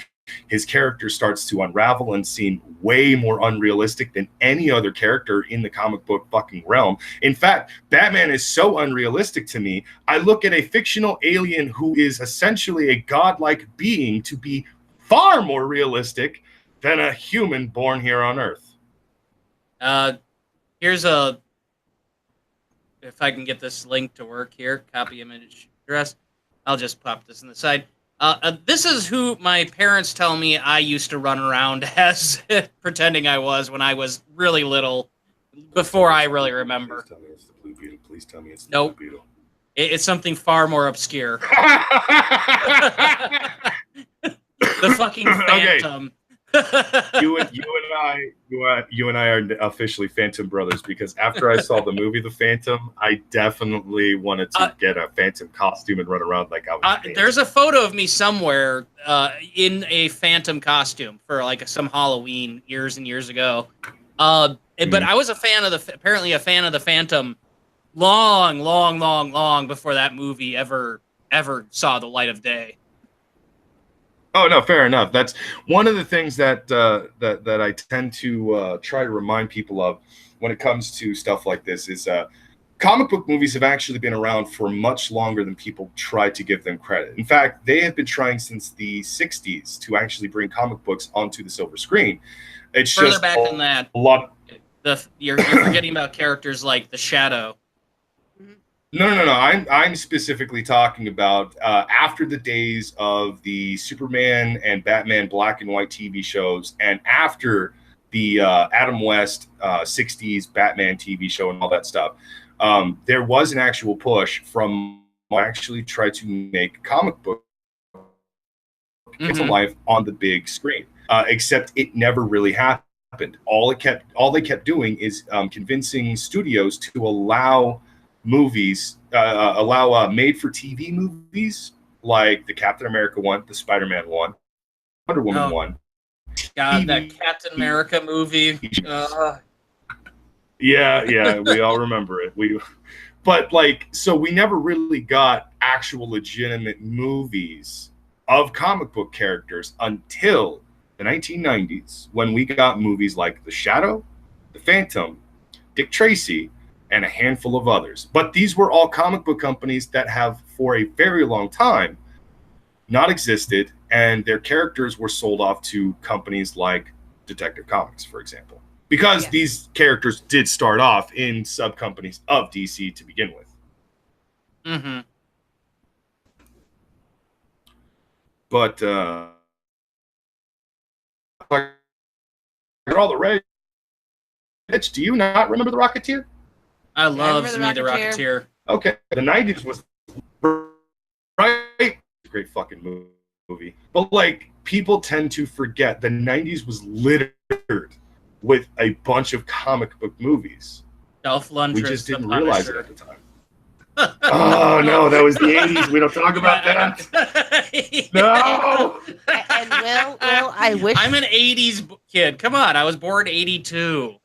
His character starts to unravel and seem way more unrealistic than any other character in the comic book fucking realm. In fact, Batman is so unrealistic to me. I look at a fictional alien who is essentially a godlike being to be far more realistic than a human born here on Earth. Here's if I can get this link to work here, copy image address. I'll just pop this in the side. This is who my parents tell me I used to run around as, pretending I was when I was really little, before I really remember. Please tell me it's the Blue Beetle. Please tell me it's the Nope. Blue Beetle. It's something far more obscure. The fucking Phantom. You and I are officially Phantom brothers, because after I saw the movie The Phantom, I definitely wanted to get a Phantom costume and run around like I was. There's a photo of me somewhere in a Phantom costume for like some Halloween years and years ago. But I was apparently a fan of the Phantom long before that movie ever saw the light of day. Oh no, fair enough. That's one of the things that that I tend to try to remind people of when it comes to stuff like this is comic book movies have actually been around for much longer than people try to give them credit. In fact, they have been trying since the 60s to actually bring comic books onto the silver screen. It's further just back than that. A lot. You're forgetting about characters like the Shadow. No. I'm specifically talking about after the days of the Superman and Batman black and white TV shows, and after the Adam West 60s Batman TV show and all that stuff. There was an actual push from actually try to make comic book into life on the big screen, except it never really happened. All they kept doing is convincing studios to allow movies, made-for-TV movies like the Captain America one, the Spider-Man one, Wonder Woman one. God, that Captain America movie. Yeah, we all remember it. But so we never really got actual legitimate movies of comic book characters until the 1990s, when we got movies like The Shadow, The Phantom, Dick Tracy, and a handful of others. But these were all comic book companies that have, for a very long time, not existed, and their characters were sold off to companies like Detective Comics, for example. Because these characters did start off in sub-companies of DC to begin with. Mm-hmm. But, all the rage. Bitch, do you not remember The Rocketeer? I love the Rocketeer. Okay, the 90s was right. Great fucking movie. But people tend to forget the 90s was littered with a bunch of comic book movies. Dolph Lundgren. We just didn't realize it at the time. Oh no, that was the 80s. We don't talk about that. No. And Will, I wish I'm an 80s kid. Come on, I was born 82.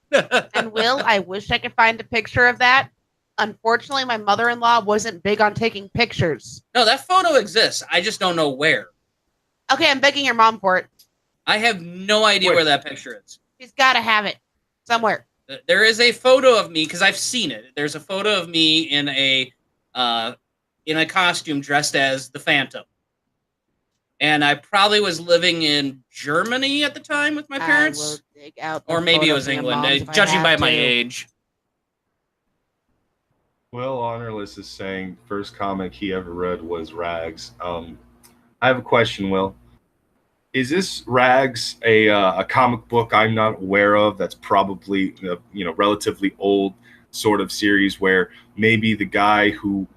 And Will, I wish I could find a picture of that. Unfortunately, my mother-in-law wasn't big on taking pictures. No, that photo exists. I just don't know where. Okay, I'm begging your mom for it. I have no idea where that picture is. She's got to have it somewhere. There is a photo of me because I've seen it. There's a photo of me in a costume dressed as the Phantom, and I probably was living in Germany at the time with my parents, I will dig out or maybe it was England, judging by my age. Will Honorless is saying first comic he ever read was Rags. I have a question, Will. Is this Rags a comic book I'm not aware of? That's probably relatively old sort of series where maybe the guy who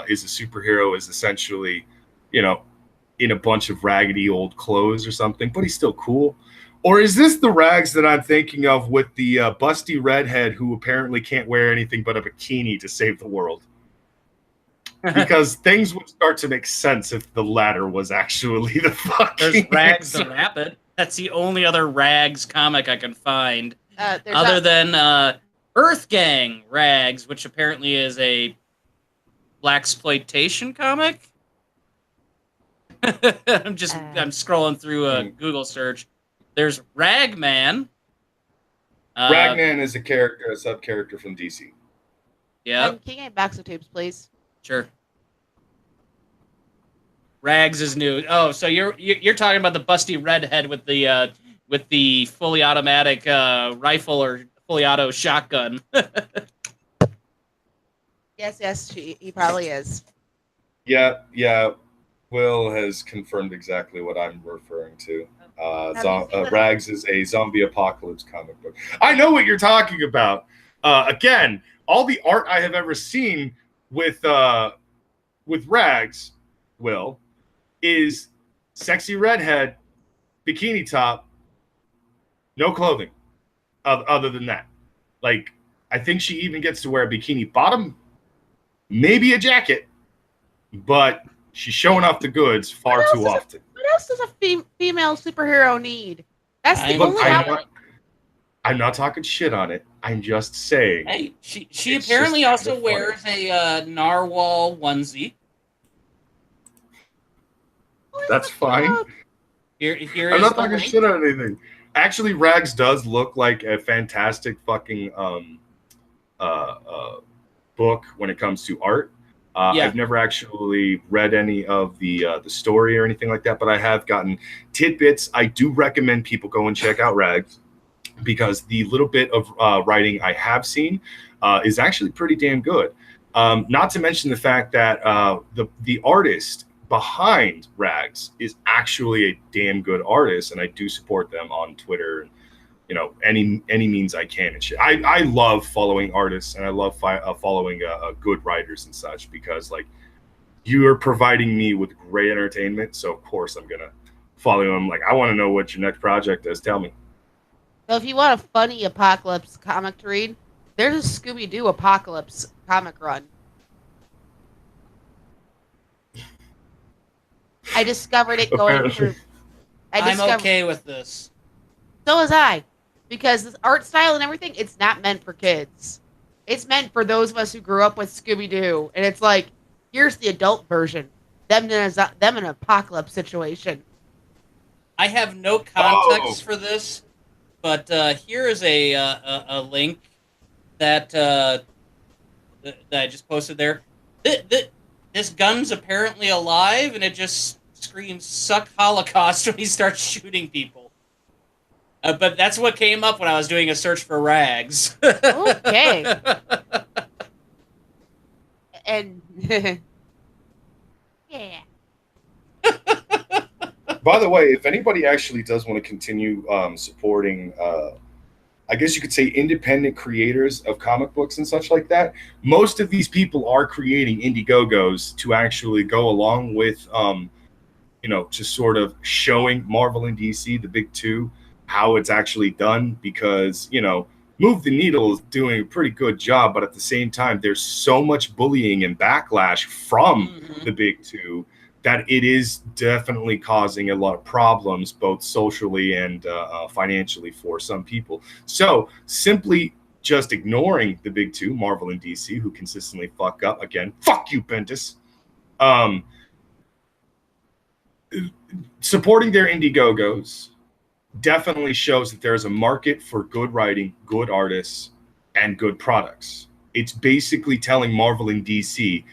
is a superhero is essentially, in a bunch of raggedy old clothes or something, but he's still cool. Or is this the Rags that I'm thinking of with the busty redhead who apparently can't wear anything but a bikini to save the world? Because things would start to make sense if the latter was actually the fucking. There's Rags the Rapid. That's the only other Rags comic I can find. Other than Earth Gang Rags, which apparently is a blaxploitation comic. I'm scrolling through a Google search. There's Ragman. Ragman is a sub-character from DC. Yeah. Can you get box of tapes, please? Sure. Rags is new. Oh, so you're talking about the busty redhead with the fully automatic rifle or fully auto shotgun. Yes, he probably is. Yeah. Will has confirmed exactly what I'm referring to. Rags is a zombie apocalypse comic book. I know what you're talking about. Again, all the art I have ever seen with Rags, Will, is sexy redhead, bikini top, no clothing other than that. Like, I think she even gets to wear a bikini bottom, maybe a jacket, but she's showing off the goods far too often. What else does a female superhero need? That's the only I'm not talking shit on it. I'm just saying. Hey, she apparently also wears a narwhal onesie. That's fine. I'm not talking shit on anything. Actually, Rags does look like a fantastic fucking book when it comes to art. I've never actually read any of the story or anything like that, but I have gotten tidbits. I do recommend people go and check out Rags because the little bit of writing I have seen is actually pretty damn good. Not to mention the fact that the artist behind Rags is actually a damn good artist, and I do support them on Twitter, any means I can and shit. I love following artists, and I love following good writers and such, because like you are providing me with great entertainment, so of course I'm gonna follow them. Like, I want to know what your next project is. Tell me. So if you want a funny apocalypse comic to read, there's a Scooby-Doo apocalypse comic run. I discovered it going through. I'm okay with this. So was I, because this art style and everything, it's not meant for kids. It's meant for those of us who grew up with Scooby-Doo, and it's like, here's the adult version. Them in an apocalypse situation. I have no context for this, but here is a link that I just posted there. This gun's apparently alive, and it just screams "suck Holocaust" when he starts shooting people. But that's what came up when I was doing a search for Rags. Okay. And yeah. By the way, if anybody actually does want to continue supporting, I guess you could say, independent creators of comic books and such like that, most of these people are creating Indiegogos to actually go along with, just sort of showing Marvel and DC, the big two, how it's actually done, because, Move the Needle is doing a pretty good job, but at the same time, there's so much bullying and backlash from the big two that it is definitely causing a lot of problems, both socially and financially for some people. So simply just ignoring the big two, Marvel and DC, who consistently fuck up, again, fuck you, Bendis, supporting their Indiegogos, definitely shows that there is a market for good writing, good artists, and good products. It's basically telling Marvel and DC,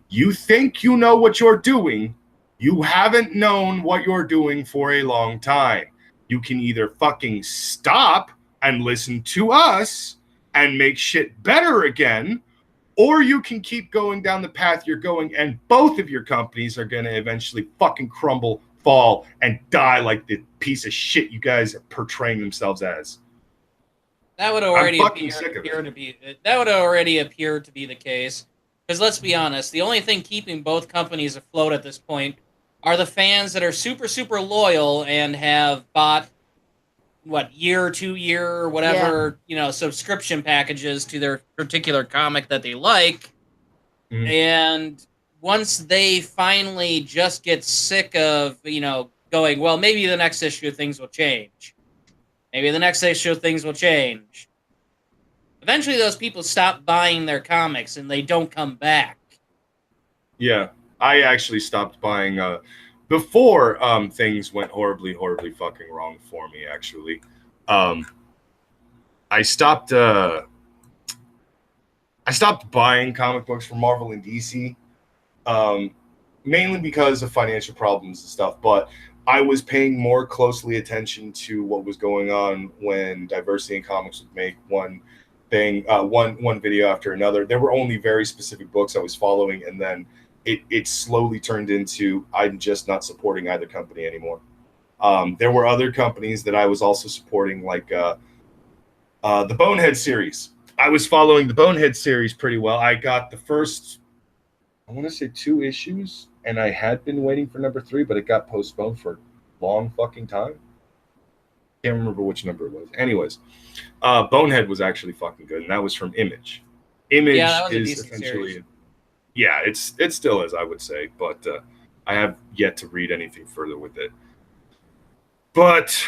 you think you know what you're doing, you haven't known what you're doing for a long time. You can either fucking stop and listen to us and make shit better again, or you can keep going down the path you're going, and both of your companies are going to eventually fucking crumble, fall, and die like the piece of shit you guys are portraying themselves as. That would already appear to be the case. Because let's be honest, the only thing keeping both companies afloat at this point are the fans that are super, super loyal and have bought year, 2 year, or whatever, subscription packages to their particular comic that they like. Mm-hmm. And once they finally just get sick of, going, well, maybe the next issue things will change. Maybe the next issue things will change. Eventually those people stop buying their comics and they don't come back. Yeah, I actually stopped buying before things went horribly fucking wrong for me, actually. I stopped buying comic books from Marvel and DC, mainly because of financial problems and stuff, but I was paying more closely attention to what was going on when Diversity in Comics would make one thing, one video after another. There were only very specific books I was following, and then it slowly turned into I'm just not supporting either company anymore. There were other companies that I was also supporting, like the Bonehead series. I was following the Bonehead series pretty well. I got the first, I want to say 2 issues, and I had been waiting for number 3, but it got postponed for a long fucking time. Can't remember which number it was. Anyways, Bonehead was actually fucking good, and that was from Image. Image is essentially, yeah, it still is, I would say, but I have yet to read anything further with it. But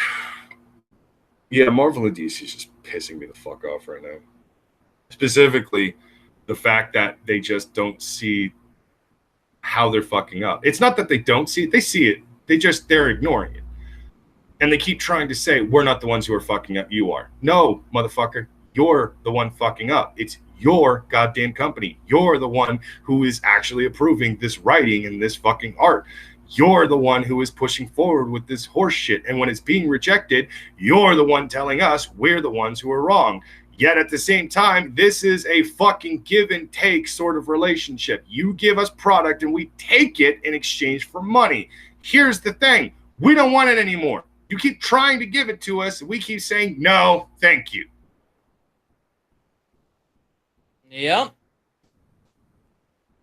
yeah, Marvel and DC is just pissing me the fuck off right now. Specifically, the fact that they just don't see how they're fucking up. It's not that they don't see it. They see it. They're ignoring it. And they keep trying to say, we're not the ones who are fucking up. You are. No, motherfucker. You're the one fucking up. It's your goddamn company. You're the one who is actually approving this writing and this fucking art. You're the one who is pushing forward with this horse shit. And when it's being rejected, you're the one telling us we're the ones who are wrong. Yet at the same time, this is a fucking give and take sort of relationship. You give us product and we take it in exchange for money. Here's the thing. We don't want it anymore. You keep trying to give it to us, and we keep saying, no, thank you. Yep.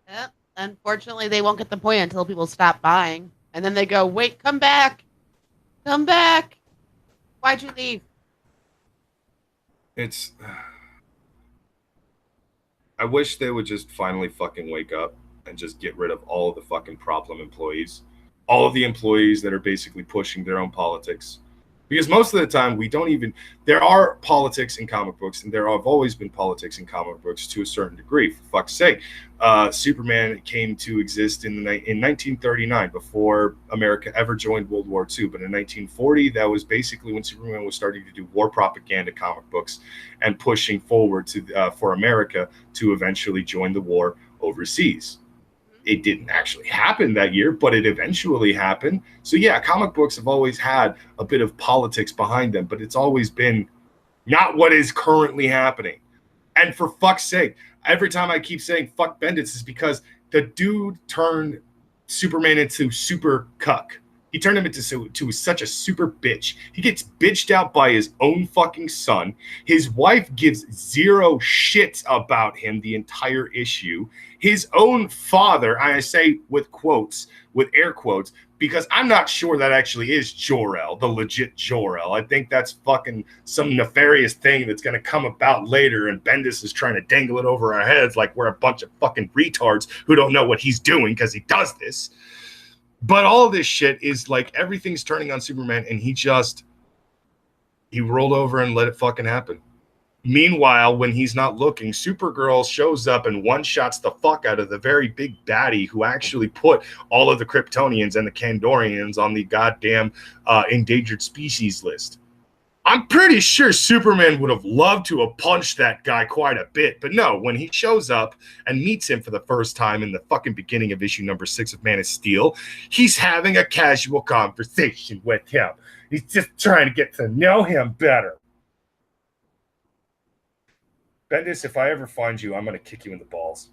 Yep. Unfortunately, they won't get the point until people stop buying. And then they go, wait, come back. Come back. Why'd you leave? I wish they would just finally fucking wake up and just get rid of all of the fucking problem employees. All of the employees that are basically pushing their own politics. Because most of the time, there are politics in comic books, and there have always been politics in comic books to a certain degree. For fuck's sake, Superman came to exist in 1939, before America ever joined World War II. But in 1940, that was basically when Superman was starting to do war propaganda comic books and pushing forward for America to eventually join the war overseas. It didn't actually happen that year, but it eventually happened. So yeah, comic books have always had a bit of politics behind them, but it's always been not what is currently happening. And for fuck's sake, every time I keep saying fuck Bendis is because the dude turned Superman into super cuck. He turned him into such a super bitch. He gets bitched out by his own fucking son. His wife gives 0 shits about him the entire issue. His own father, I say with air quotes, because I'm not sure that actually is Jor-El, the legit Jor-El. I think that's fucking some nefarious thing that's going to come about later, and Bendis is trying to dangle it over our heads like we're a bunch of fucking retards who don't know what he's doing because he does this. But all of this shit is like everything's turning on Superman, and he rolled over and let it fucking happen. Meanwhile, when he's not looking, Supergirl shows up and one-shots the fuck out of the very big baddie who actually put all of the Kryptonians and the Kandorians on the goddamn endangered species list. I'm pretty sure Superman would have loved to have punched that guy quite a bit. But no, when he shows up and meets him for the first time in the fucking beginning of issue number 6 of Man of Steel, he's having a casual conversation with him. He's just trying to get to know him better. Bendis, if I ever find you, I'm going to kick you in the balls.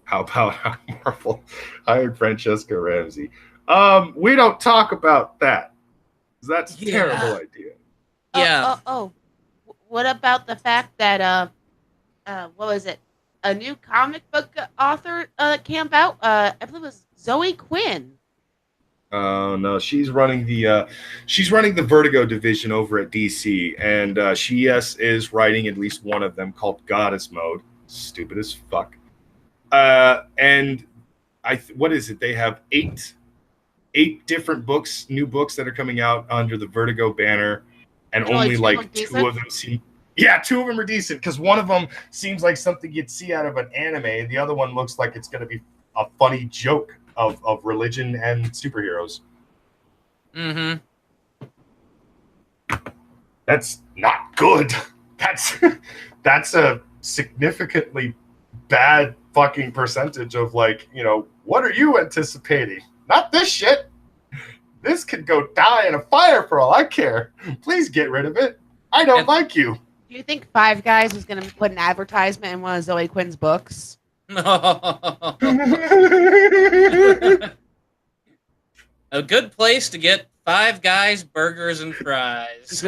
How about Marvel hired Francesca Ramsey? We don't talk about that. That's a terrible idea. Yeah. What about the fact that what was it? A new comic book author camp out. I believe it was Zoe Quinn. Oh no, she's running the Vertigo division over at DC, and she is writing at least one of them called Goddess Mode. Stupid as fuck. And what is it? They have eight different books, new books that are coming out under the Vertigo banner, and only like two of them seem. Yeah, two of them are decent because one of them seems like something you'd see out of an anime, and the other one looks like it's going to be a funny joke of religion and superheroes. Mm-hmm. That's not good. That's a significantly bad fucking percentage of like, what are you anticipating? Not this shit. This could go die in a fire for all I care. Please get rid of it. I don't like you. Do you think Five Guys was going to put an advertisement in one of Zoe Quinn's books? A good place to get Five Guys burgers and fries.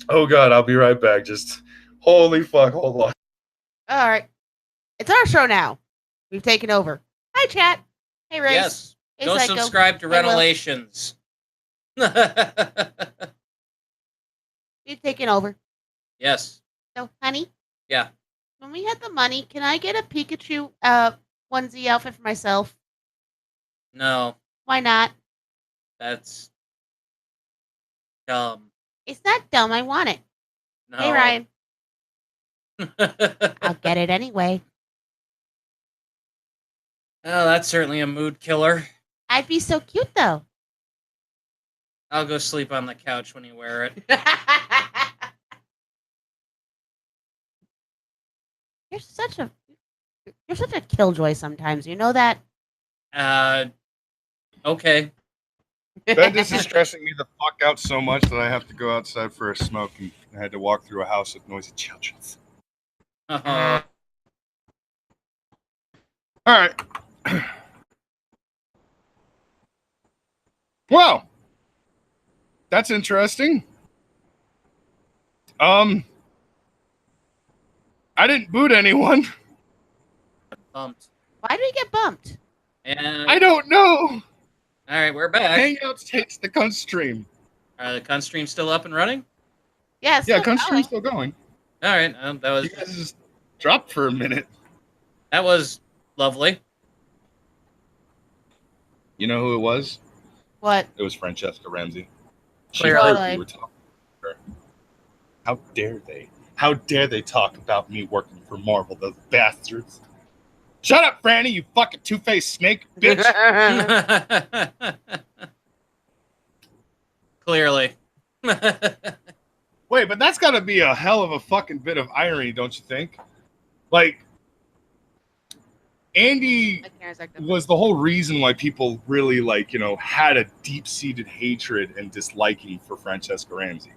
Oh God, I'll be right back. Just holy fuck, hold on. All right. It's our show now. We've taken over. Hi, chat. Hey, Ray. Yes. Hey, Go Psycho. subscribe to Revelations. You've taken over. Yes. So, honey. Yeah. When we had the money, can I get a Pikachu onesie outfit for myself? No. Why not? That's dumb. It's not dumb. I want it. No. Hey, Ryan. I'll get it anyway. Oh, that's certainly a mood killer. I'd be so cute, though. I'll go sleep on the couch when you wear it. You're such a killjoy sometimes. You know that? Okay. Bendis is stressing me the fuck out so much that I have to go outside for a smoke, and I had to walk through a house with noisy children. Uh-huh. All right. Well, that's interesting. I didn't boot anyone. Bumped. Why did he get bumped? And I don't know. all right, we're back. Hangouts takes the cunt stream. Are the cunt stream still up and running? Yes. Yeah, cunt stream's still going. All right, that was You guys just dropped for a minute. that was lovely. You know who it was? What? It was Francesca Ramsey. She Clearly. heard we were talking to her. How dare they? How dare they talk about me working for Marvel, those bastards? Shut up, Franny, you fucking two-faced snake, bitch. Clearly. Wait, but that's got to be a hell of a fucking bit of irony, don't you think? Like, Andy was the whole reason why people really, had a deep-seated hatred and disliking for Francesca Ramsey.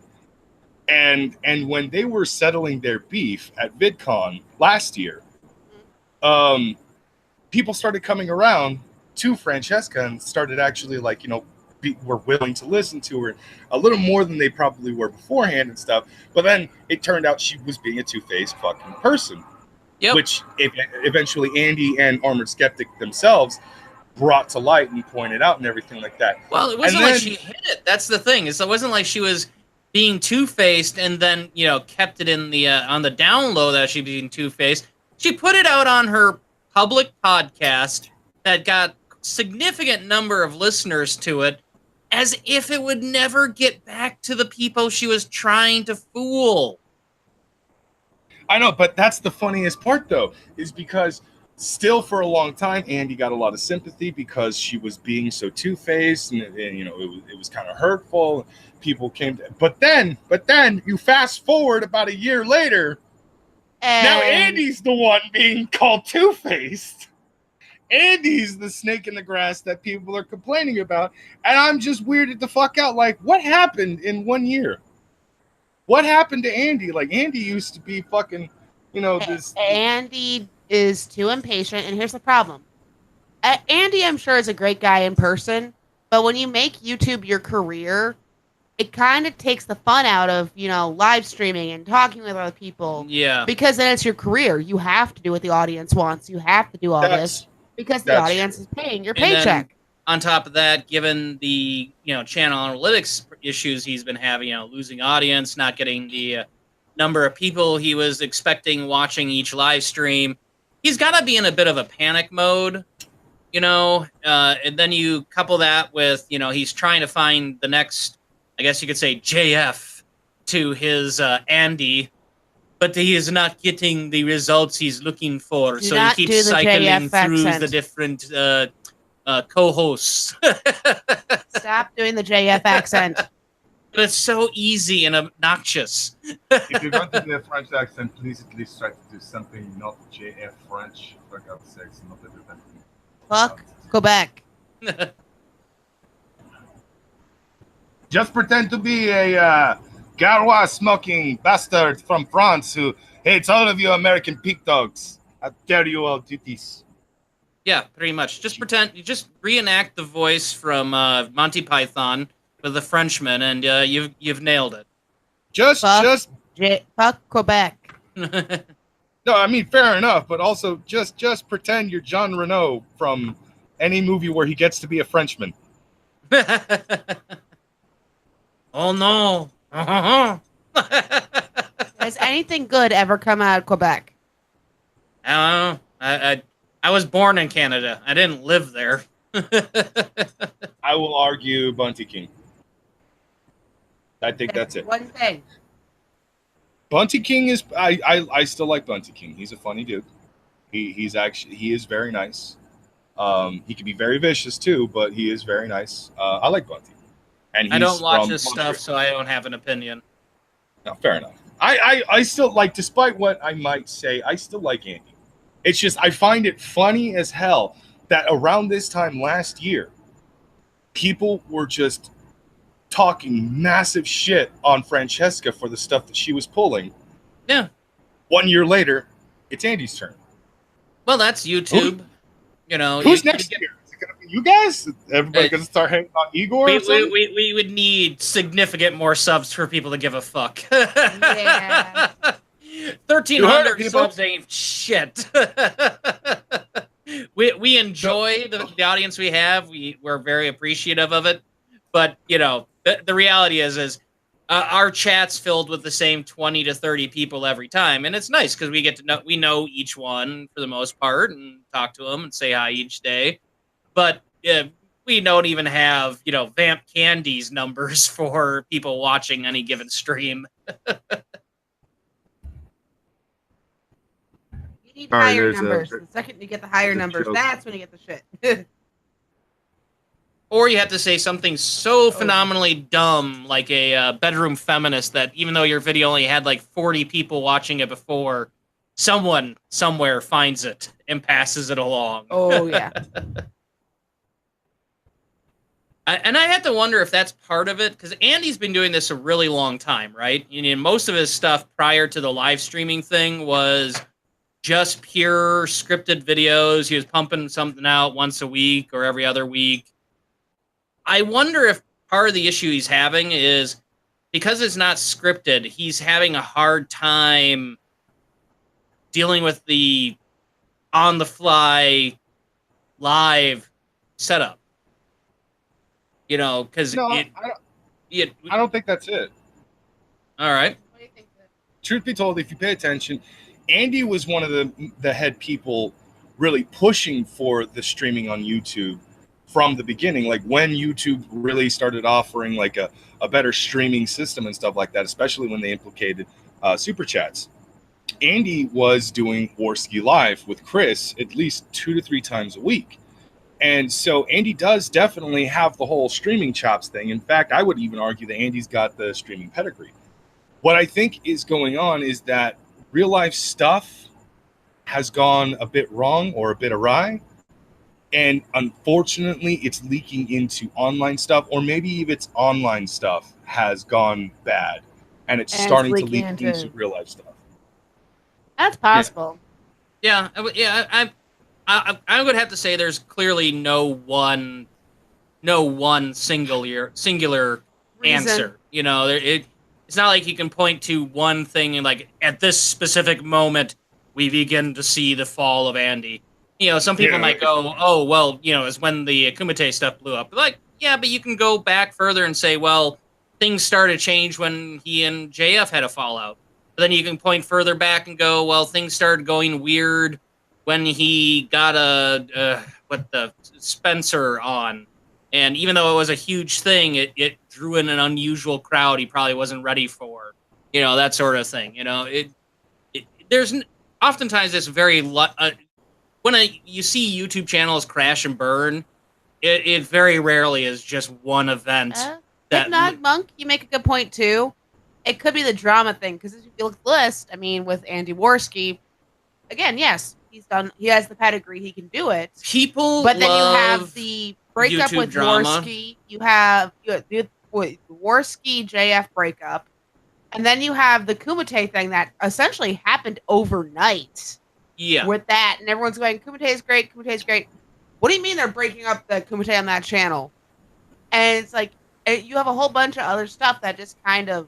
And when they were settling their beef at VidCon last year, people started coming around to Francesca and started actually, were willing to listen to her a little more than they probably were beforehand and stuff. But then it turned out she was being a two-faced fucking person. Yep. Which eventually Andy and Armored Skeptic themselves brought to light and pointed out and everything like that. Well, it wasn't like she hid it. That's the thing. It wasn't like she was being two-faced and then, kept it in the on the down low that she being two-faced. She put it out on her public podcast that got significant number of listeners to it, as if it would never get back to the people she was trying to fool. I know, but that's the funniest part, though, is because still for a long time, Andy got a lot of sympathy because she was being so two-faced, and you know, it was kind of hurtful. People came to, but then you fast forward about a year later. Now Andy's the one being called two-faced. Andy's the snake in the grass that people are complaining about, and I'm just weirded the fuck out. Like, what happened in 1 year? What happened to Andy? Like, Andy used to be fucking, you know, this. Andy is too impatient, and here's the problem. Andy, I'm sure, is a great guy in person, but when you make YouTube your career, it kind of takes the fun out of, you know, live streaming and talking with other people. Yeah. Because then it's your career. You have to do what the audience wants. You have to do all this because the audience is paying your paycheck. Then, on top of that, given the, you know, channel analytics issues he's been having, you know, losing audience, not getting the number of people he was expecting watching each live stream, he's got to be in a bit of a panic mode, you know, and then you couple that with, you know, he's trying to find the next, I guess you could say, JF to his Andy, but he is not getting the results he's looking for. So he keeps cycling through the different co-hosts. Stop doing the JF accent. But it's so easy and obnoxious. If you're going to do a French accent, please at least try to do something not JF French. For God's sakes, not everything. Fuck Quebec. Just pretend to be a Gaulois smoking bastard from France who hates all of you American pig dogs. How dare you all do this? Yeah, pretty much. Just pretend, you just reenact the voice from Monty Python with the Frenchman, and you've nailed it. Fuck Quebec. No, I mean, fair enough, but also just pretend you're Jean Reno from any movie where he gets to be a Frenchman. Oh no! Has anything good ever come out of Quebec? I don't know. I was born in Canada. I didn't live there. I will argue Bunty King. I think that's it. One thing. Bunty King is I still like Bunty King. He's a funny dude. He is very nice. He can be very vicious too, but he is very nice. I like Bunty. And I don't watch his stuff, so I don't have an opinion. No, fair enough. I still like, despite what I might say, I still like Andy. It's just I find it funny as hell that around this time last year, people were just talking massive shit on Francesca for the stuff that she was pulling. Yeah. 1 year later, it's Andy's turn. Well, that's YouTube. You know, who's next year? Is it going to be you guys? Everybody going to start hanging on Igor? We would need significant more subs for people to give a fuck. Yeah. 1,300 subs ain't shit. we enjoy the audience we have. We're very appreciative of it. But, you know, the reality is our chat's filled with the same 20 to 30 people every time. And it's nice because we know each one for the most part and talk to them and say hi each day. But we don't even have, you know, Vamp Candy's numbers for people watching any given stream. You need higher numbers. The second you get the higher numbers, that's when you get the shit. Or you have to say something so phenomenally dumb, like a bedroom feminist, that even though your video only had like 40 people watching it before, someone somewhere finds it and passes it along. Oh, yeah. And I have to wonder if that's part of it, because Andy's been doing this a really long time, right? You know, most of his stuff prior to the live streaming thing was just pure scripted videos. He was pumping something out once a week or every other week. I wonder if part of the issue he's having is because it's not scripted, he's having a hard time dealing with the on-the-fly live setup. You know, because I don't think that's it. All right. Truth be told, if you pay attention, Andy was one of the head people really pushing for the streaming on YouTube from the beginning. Like when YouTube really started offering like a better streaming system and stuff like that, especially when they implicated super chats. Andy was doing Warski Live with Chris at least 2 to 3 times a week. And so Andy does definitely have the whole streaming chops thing. In fact, I would even argue that Andy's got the streaming pedigree. What I think is going on is that real life stuff has gone a bit wrong or a bit awry. And unfortunately, it's leaking into online stuff, or maybe even its online stuff has gone bad. And it's starting to leak into real life stuff. That's possible. Yeah, I would have to say there's clearly no one singular answer. You know, it's not like you can point to one thing and like at this specific moment we begin to see the fall of Andy. You know, some people might go, oh well, you know, it's when the Kumite stuff blew up. But like, yeah, but you can go back further and say, well, things started to change when he and JF had a fallout. But then you can point further back and go, well, things started going weird when he got the Spencer on. And even though it was a huge thing, it drew in an unusual crowd he probably wasn't ready for. You know, that sort of thing. You know, there's oftentimes this very when you see YouTube channels crash and burn, it very rarely is just one event. Hypnog Monk, you make a good point too. It could be the drama thing, because if you look at the list, I mean, with Andy Warski, again, yes, he has the pedigree, he can do it. But then you have the breakup YouTube with drama. Warski, you have the Warski JF breakup, and then you have the Kumite thing that essentially happened overnight. Yeah. With that, and everyone's going, Kumite's great, Kumite's great. What do you mean they're breaking up the Kumite on that channel? And it's like, you have a whole bunch of other stuff that just kind of,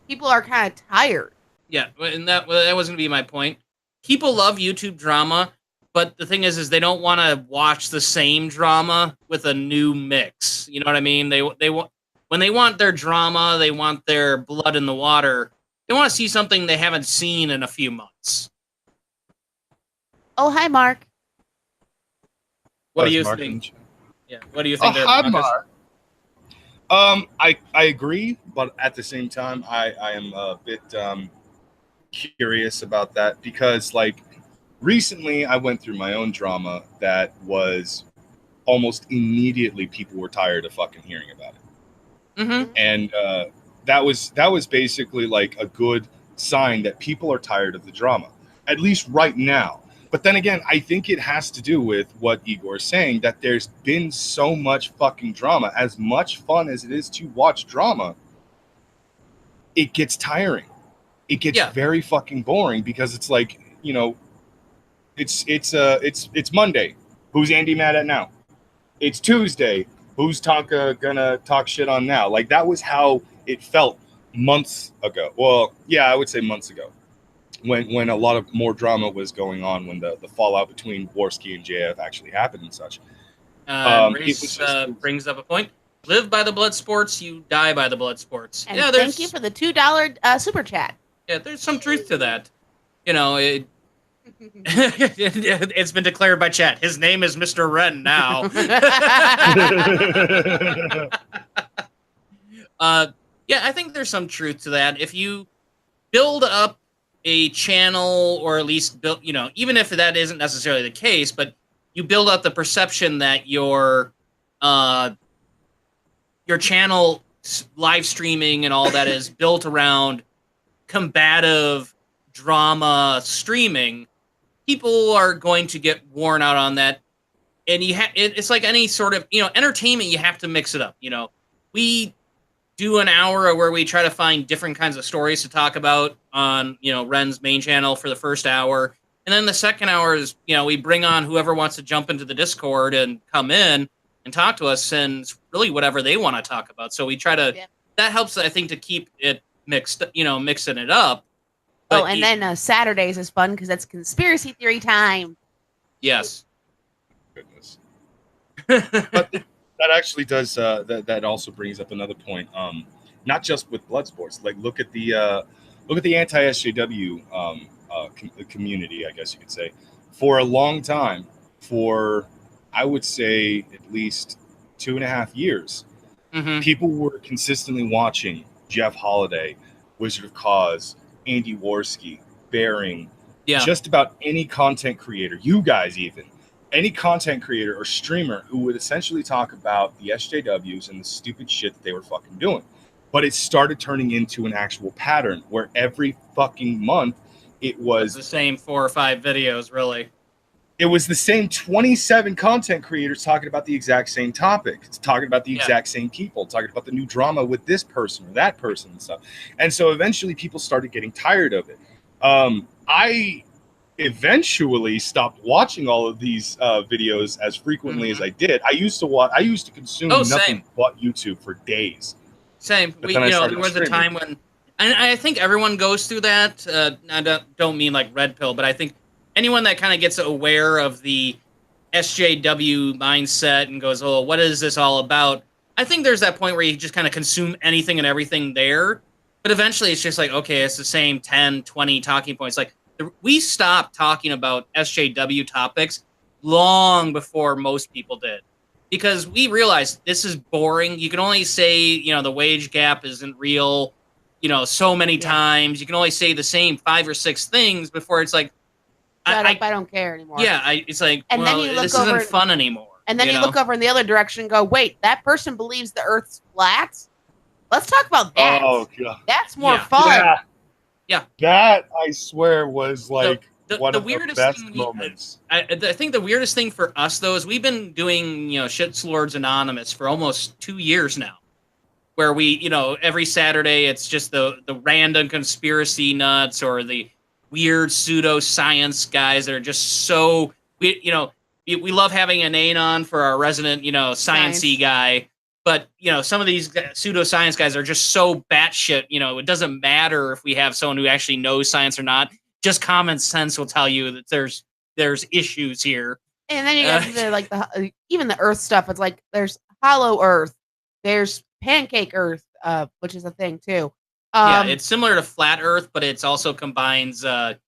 people are kind of tired. Yeah, and that was going to be my point. People love YouTube drama, but the thing is they don't want to watch the same drama with a new mix. You know what I mean? They want, when they want their drama, they want their blood in the water. They want to see something they haven't seen in a few months. Oh, hi, Mark. What do you think? Yeah, what do you think? Hi, Mark. I agree, but at the same time, I am a bit curious about that, because like recently I went through my own drama that was almost immediately people were tired of fucking hearing about it. Mm-hmm. And that was basically like a good sign that people are tired of the drama, at least right now. But then again, I think it has to do with what Igor is saying, that there's been so much fucking drama. As much fun as it is to watch drama, it gets tiring. It gets very fucking boring, because it's like, you know, it's Monday. Who's Andy mad at now? It's Tuesday. Who's Tonka gonna talk shit on now? Like, that was how it felt months ago. Well, yeah, I would say months ago. When a lot of more drama was going on, when the fallout between Warski and JF actually happened and such. Reese brings up a point. Live by the blood sports, you die by the blood sports. And thank you for the $2 super chat. Yeah, there's some truth to that. You know, it's been declared by chat. His name is Mr. Wren now. Yeah, I think there's some truth to that. If you build up a channel, or at least build, you know, even if that isn't necessarily the case, but you build up the perception that your channel live streaming and all that is built around combative drama streaming, people are going to get worn out on that. And it's like any sort of, you know, entertainment, you have to mix it up. You know, we do an hour where we try to find different kinds of stories to talk about on, you know, Ren's main channel for the first hour. And then the second hour is, you know, we bring on whoever wants to jump into the Discord and come in and talk to us, and it's really whatever they want to talk about. So we try to, that helps, I think, to keep it mixed, you know, mixing it up. But then Saturdays is fun because that's conspiracy theory time. Yes. Goodness. But that actually does. That also brings up another point. Not just with blood sports. Like look at the anti-SJW community, I guess you could say. For a long time, for I would say at least 2.5 years, people were consistently watching Jeff Holiday, Wizard of Cause, Andy Warski, bearing just about any content creator, you guys even, any content creator or streamer who would essentially talk about the SJWs and the stupid shit that they were fucking doing. But it started turning into an actual pattern where every fucking month it was the same 4 or 5 videos, really. It was the same 27 content creators talking about the exact same topic. It's talking about the exact same people, talking about the new drama with this person or that person and stuff. And so eventually people started getting tired of it. I eventually stopped watching all of these videos as frequently as I did. I used to consume nothing but YouTube for days. Same. There was a time when, and I think everyone goes through that. I don't mean like red pill, but I think anyone that kind of gets aware of the SJW mindset and goes, oh, what is this all about? I think there's that point where you just kind of consume anything and everything there. But eventually it's just like, okay, it's the same 10, 20 talking points. Like, we stopped talking about SJW topics long before most people did, because we realized this is boring. You can only say, the wage gap isn't real, so many times. You can only say the same 5 or 6 things before it's like, I don't care anymore. Yeah, it's like, and then you look this over, isn't fun anymore. And then you look over in the other direction and go, wait, that person believes the Earth's flat? Let's talk about that. Oh, God. That's more fun. Yeah. That, I swear, was like one the of weirdest the best thing moments. I think the weirdest thing for us, though, is we've been doing, Shitslords Anonymous for almost 2 years now, where we, every Saturday it's just the random conspiracy nuts or the weird pseudoscience guys that are just so, we love having an anon for our resident, sciencey guy. But, some of these pseudoscience guys are just so batshit, it doesn't matter if we have someone who actually knows science or not. Just common sense will tell you that there's issues here. And then you get even the Earth stuff. It's like there's hollow Earth, there's pancake Earth, which is a thing too. It's similar to flat Earth, but it also combines flat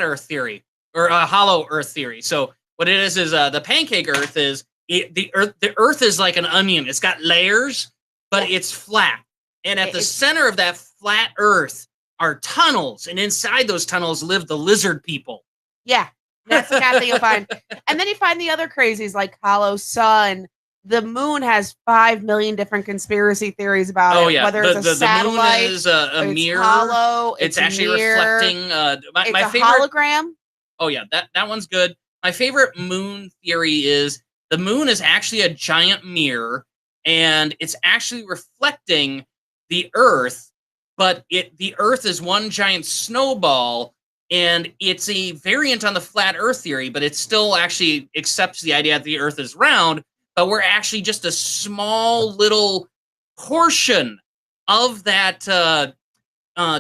Earth theory or hollow Earth theory. So what it is the pancake Earth is the Earth is like an onion. It's got layers, but it's flat. And at the center of that flat Earth are tunnels, and inside those tunnels live the lizard people. Yeah, that's the kind of thing you'll find. And then you find the other crazies like hollow sun. The moon has 5 million different conspiracy theories about it. Whether it's a satellite, the moon is a mirror. Hollow, it's actually reflecting. My favorite hologram. Oh yeah, that one's good. My favorite moon theory is the moon is actually a giant mirror, and it's actually reflecting the Earth. But the Earth is one giant snowball, and it's a variant on the flat Earth theory. But it still actually accepts the idea that the Earth is round. But we're actually just a small little portion of that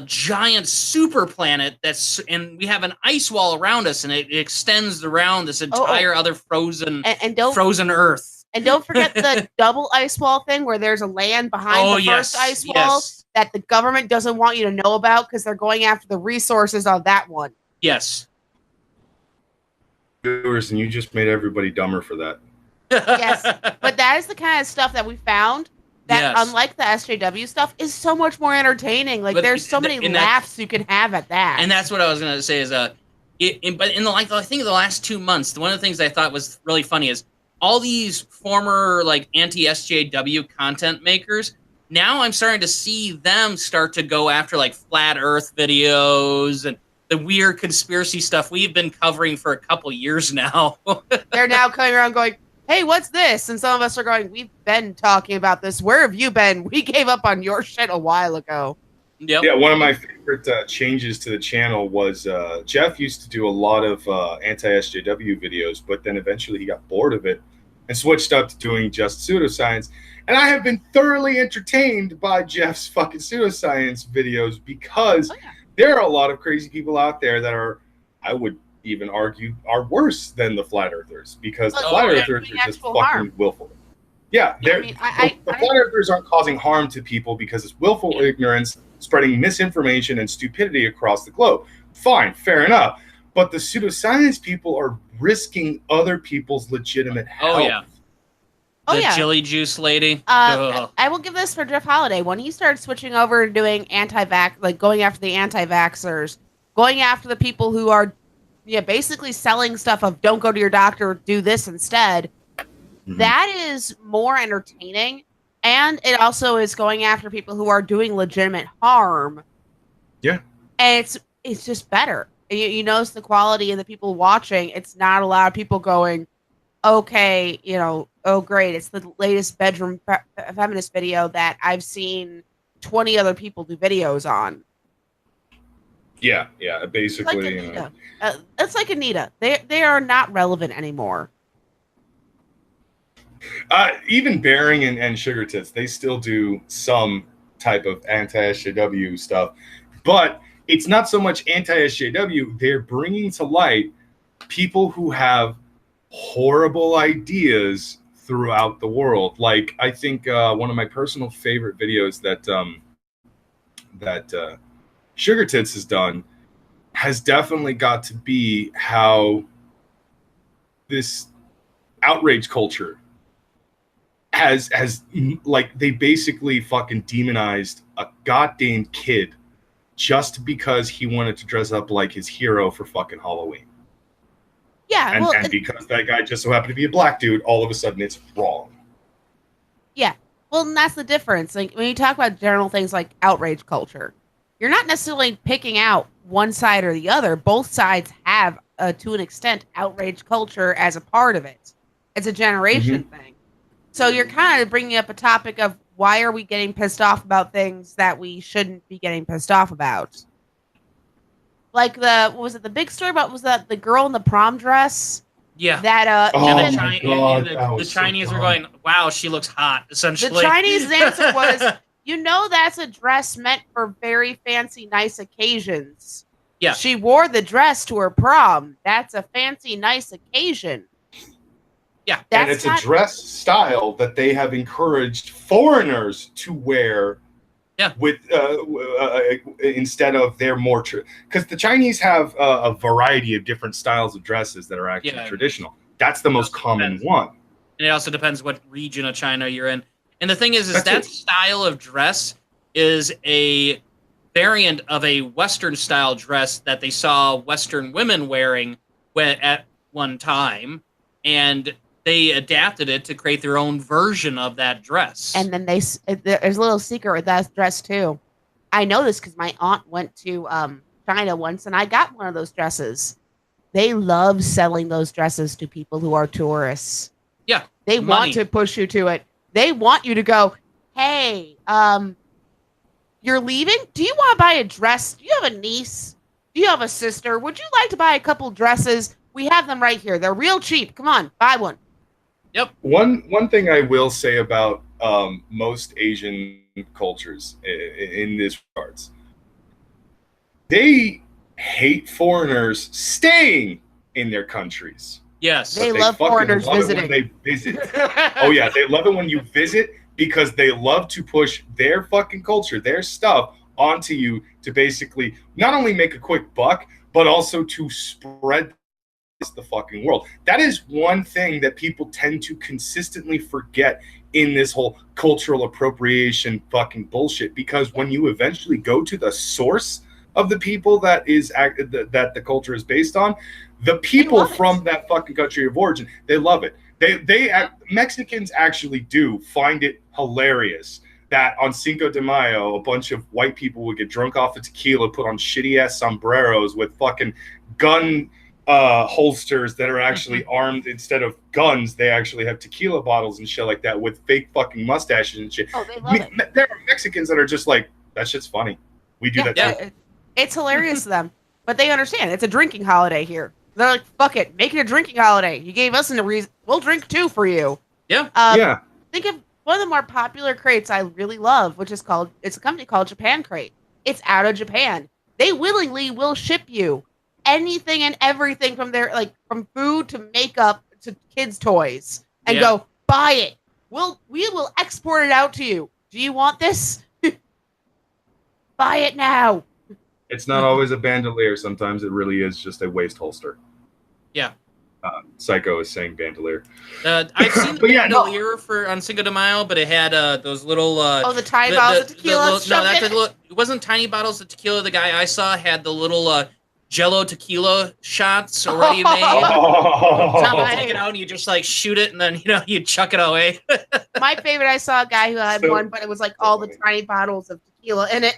giant super planet and we have an ice wall around us, and it extends around this entire other frozen Earth. And don't forget the double ice wall thing, where there's a land behind the first ice wall that the government doesn't want you to know about because they're going after the resources of that one. Yes. Viewers, and you just made everybody dumber for that. Yes, but that is the kind of stuff that we found that, unlike the SJW stuff, is so much more entertaining. Like, there's so many laughs you can have at that. And that's what I was going to say is, I think in the last 2 months, one of the things I thought was really funny is all these former anti-SJW content makers. Now I'm starting to see them start to go after flat Earth videos and the weird conspiracy stuff we've been covering for a couple years now. They're now coming around going, hey, what's this? And some of us are going, we've been talking about this. Where have you been? We gave up on your shit a while ago. Yep. Yeah, one of my favorite changes to the channel was Jeff used to do a lot of anti-SJW videos, but then eventually he got bored of it and switched up to doing just pseudoscience. And I have been thoroughly entertained by Jeff's fucking pseudoscience videos because there are a lot of crazy people out there that are, I would even argue, are worse than the flat earthers, because the flat earthers are just fucking willful. Yeah, the flat earthers aren't causing harm to people because it's willful ignorance spreading misinformation and stupidity across the globe. Fine, fair enough. But the pseudoscience people are risking other people's legitimate health. The chili juice lady. I will give this for Jeff Holiday. When he started switching over to doing anti-vax, like going after the anti-vaxxers, going after the people who are, basically selling stuff of don't go to your doctor, do this instead. Mm-hmm. That is more entertaining, and it also is going after people who are doing legitimate harm. Yeah, and it's just better. You notice the quality of the people watching. It's not a lot of people going, okay, oh great, it's the latest bedroom feminist video that I've seen 20 other people do videos on. Yeah, basically. Like Anita. It's like Anita. They are not relevant anymore. Even Bearing and Sugar Tits, they still do some type of anti-SJW stuff, but it's not so much anti-SJW. They're bringing to light people who have horrible ideas throughout the world. Like, I think one of my personal favorite videos that Sugar Tits has done has definitely got to be how this outrage culture has like, they basically fucking demonized a goddamn kid just because he wanted to dress up like his hero for fucking Halloween. Yeah, and because that guy just so happened to be a black dude, all of a sudden it's wrong. Yeah, well, and that's the difference. Like, when you talk about general things like outrage culture, you're not necessarily picking out one side or the other. Both sides have, to an extent, outrage culture as a part of it. It's a generation thing. So you're kind of bringing up a topic of why are we getting pissed off about things that we shouldn't be getting pissed off about? Like the big story about, was that the girl in the prom dress? Yeah. That the Chinese were going, wow, she looks hot, essentially. The Chinese answer was, that's a dress meant for very fancy, nice occasions. Yeah. She wore the dress to her prom. That's a fancy, nice occasion. Yeah. And it's a dress style that they have encouraged foreigners to wear. Yeah. With instead of their more because the Chinese have a variety of different styles of dresses that are actually traditional. That's the most common one. And it also depends what region of China you're in. And the thing is that style of dress is a variant of a Western style dress that they saw Western women wearing at one time, and they adapted it to create their own version of that dress. And then there's a little secret with that dress too. I know this because my aunt went to China once, and I got one of those dresses. They love selling those dresses to people who are tourists. Yeah, they want to push you to it. They want you to go, hey, you're leaving? Do you want to buy a dress? Do you have a niece? Do you have a sister? Would you like to buy a couple dresses? We have them right here. They're real cheap. Come on, buy one. Yep. One thing I will say about most Asian cultures in this regards, they hate foreigners staying in their countries. Yes, they love foreigners visiting. When they visit. Oh yeah, they love it when you visit because they love to push their fucking culture, their stuff onto you to basically not only make a quick buck, but also to spread the fucking world. That is one thing that people tend to consistently forget in this whole cultural appropriation fucking bullshit, because when you eventually go to the source of the people that the culture is based on, the people from that fucking country of origin, they love it. Mexicans actually do find it hilarious that on Cinco de Mayo a bunch of white people would get drunk off of tequila, put on shitty ass sombreros with fucking gun holsters that are actually armed. Instead of guns, they actually have tequila bottles and shit like that with fake fucking mustaches and shit. Oh, they love it. There are Mexicans that are just like, that shit's funny. We do that too. It's hilarious to them, but they understand it's a drinking holiday here. They're like, fuck it, make it a drinking holiday. You gave us a reason, we'll drink too for you. Yeah. Think of one of the more popular crates I really love, which is it's a company called Japan Crate. It's out of Japan. They willingly will ship you anything and everything from their, like, from food to makeup to kids' toys, and go buy it. We will export it out to you. Do you want this? Buy it now. It's not always a bandolier. Sometimes it really is just a waist holster. Yeah. Psycho is saying bandolier. I've seen the bandolier on Cinco de Mayo, but it had those little. The tiny bottles of tequila. It wasn't tiny bottles of tequila. The guy I saw had the little Jello tequila shots already made. You take it out and you just like shoot it, and then you chuck it away. My favorite, I saw a guy who had one, but it was like all the tiny bottles of tequila in it.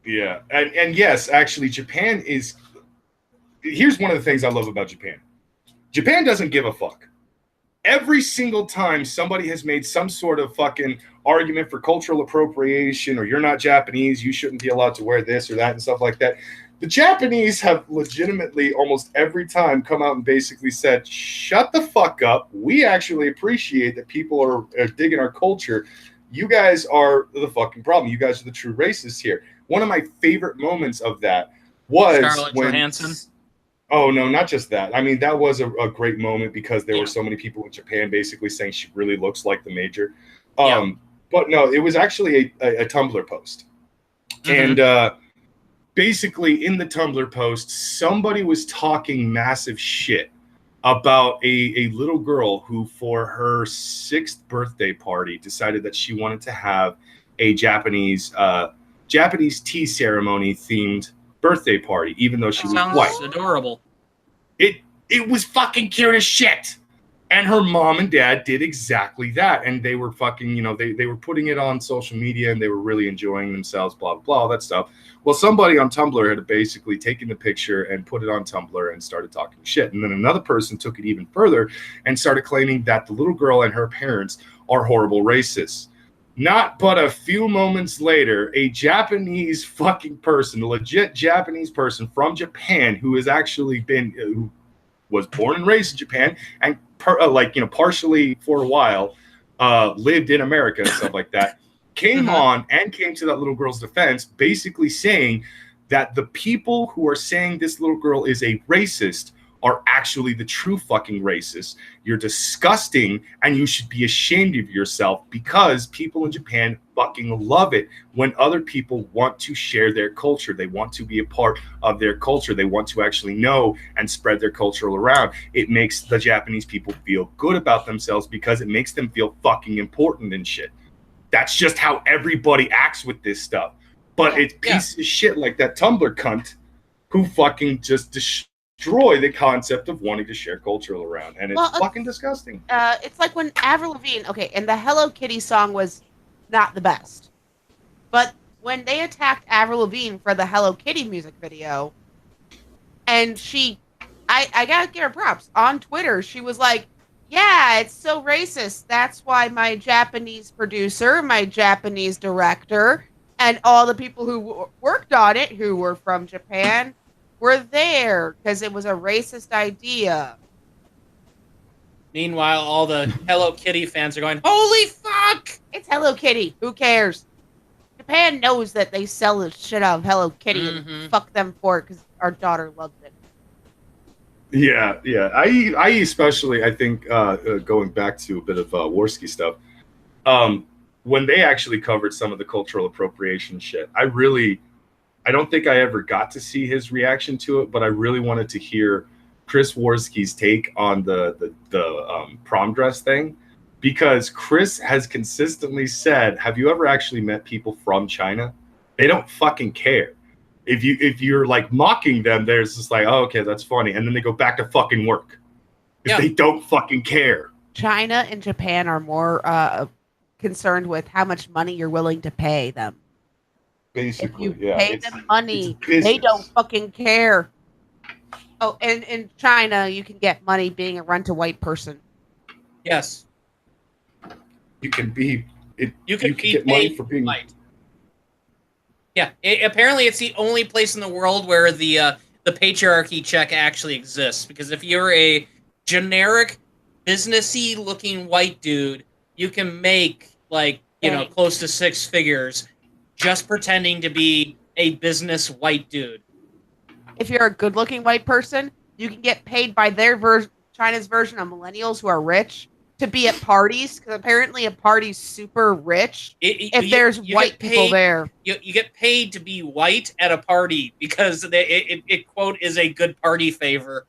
Yeah, and yes, actually, Japan is. Here's one of the things I love about Japan. Japan doesn't give a fuck. Every single time somebody has made some sort of fucking argument for cultural appropriation, or you're not Japanese, you shouldn't be allowed to wear this or that and stuff like that, the Japanese have legitimately almost every time come out and basically said, shut the fuck up. We actually appreciate that people are digging our culture. You guys are the fucking problem. You guys are the true racists here. One of my favorite moments of that was Scarlett Johansson. Oh, no, not just that. I mean, that was a great moment because there were so many people in Japan basically saying she really looks like the Major. But no, it was actually a Tumblr post. Mm-hmm. And basically in the Tumblr post, somebody was talking massive shit about a little girl who, for her 6th birthday party, decided that she wanted to have a Japanese tea ceremony themed birthday party, even though she was white. Adorable. It was fucking cute as shit. And her mom and dad did exactly that. And they were fucking, they were putting it on social media and they were really enjoying themselves, blah, blah, blah, all that stuff. Well, somebody on Tumblr had basically taken the picture and put it on Tumblr and started talking shit. And then another person took it even further and started claiming that the little girl and her parents are horrible racists. Not but a few moments later, a Japanese fucking person, a legit Japanese person from Japan who has actually been, who was born and raised in Japan and partially for a while lived in America and stuff like that, came on and came to that little girl's defense, basically saying that the people who are saying this little girl is a racist are actually the true fucking racists. You're disgusting and you should be ashamed of yourself, because people in Japan fucking love it when other people want to share their culture. They want to be a part of their culture. They want to actually know and spread their culture around. It makes the Japanese people feel good about themselves because it makes them feel fucking important and shit. That's just how everybody acts with this stuff. But it's pieces of shit like that Tumblr cunt who fucking just destroy the concept of wanting to share cultural around, and it's fucking disgusting. It's like when Avril Lavigne, and the Hello Kitty song was not the best, but when they attacked Avril Lavigne for the Hello Kitty music video, and I gotta give her props, on Twitter she was like, yeah, it's so racist, that's why my Japanese producer, my Japanese director, and all the people who worked on it who were from Japan were there because it was a racist idea. Meanwhile, all the Hello Kitty fans are going, holy fuck! It's Hello Kitty. Who cares? Japan knows that they sell the shit out of Hello Kitty and fuck them for it because our daughter loves it. Yeah. I especially, I think, going back to a bit of Warski stuff, when they actually covered some of the cultural appropriation shit, I don't think I ever got to see his reaction to it, but I really wanted to hear Chris Warski's take on the prom dress thing, because Chris has consistently said, have you ever actually met people from China? They don't fucking care. If you're like mocking them, there's just like, oh, okay, that's funny. And then they go back to fucking work. They don't fucking care. China and Japan are more concerned with how much money you're willing to pay them. Basically, if you pay them money, they don't fucking care. Oh, and in China, you can get money being a rent-a-white person. Yes. You can get money for being white. Yeah, apparently it's the only place in the world where the patriarchy check actually exists. Because if you're a generic, businessy looking white dude, you can make close to 6 figures just pretending to be a business white dude. If you're a good-looking white person, you can get paid by their China's version of millennials who are rich to be at parties, because apparently a party's super rich if there's white people there. You get paid to be white at a party because it quote is a good party favor.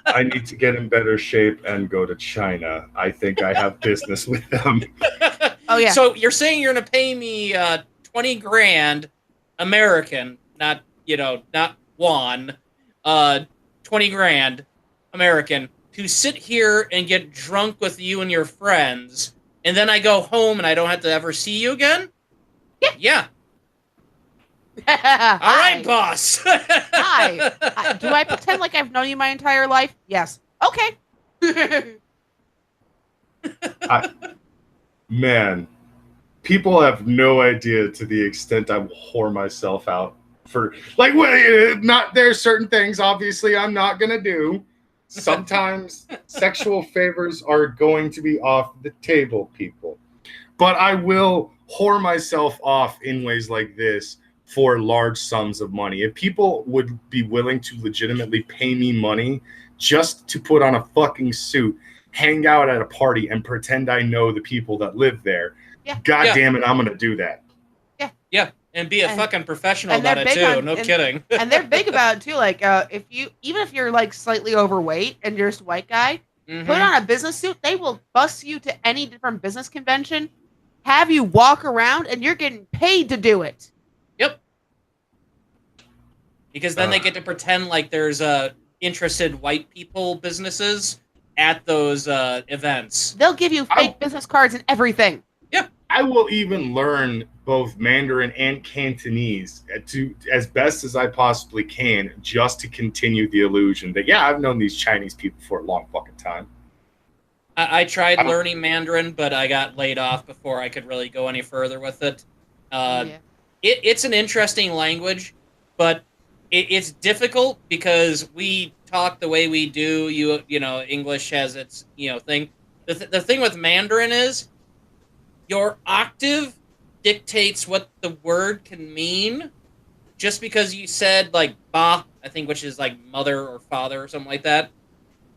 I need to get in better shape and go to China. I think I have business with them. Oh yeah. So you're saying you're gonna pay me 20 grand American, not won, 20 grand American to sit here and get drunk with you and your friends, and then I go home and I don't have to ever see you again? Yeah. All right, boss. Hi. Do I pretend like I've known you my entire life? Yes. Okay. Man, people have no idea to the extent I will whore myself out for not there's certain things obviously I'm not gonna do. Sometimes sexual favors are going to be off the table, people. But I will whore myself off in ways like this for large sums of money. If people would be willing to legitimately pay me money just to put on a fucking suit, hang out at a party, and pretend I know the people that live there, God damn it, I'm going to do that. Yeah. And be a fucking professional about it too. No kidding. And they're big about it too. Like, even if you're like slightly overweight and you're just a white guy, put on a business suit. They will bus you to any different business convention, have you walk around, and you're getting paid to do it. Yep. Because then they get to pretend like there's interested white people businesses at those events. They'll give you fake business cards and everything. Yeah. I will even learn both Mandarin and Cantonese as best as I possibly can, just to continue the illusion that, I've known these Chinese people for a long fucking time. I tried learning Mandarin, but I got laid off before I could really go any further with it. It's an interesting language, but it's difficult because we talk the way we do. English has its thing. The thing with Mandarin is your octave dictates what the word can mean. Just because you said like ba, I think, which is like mother or father or something like that.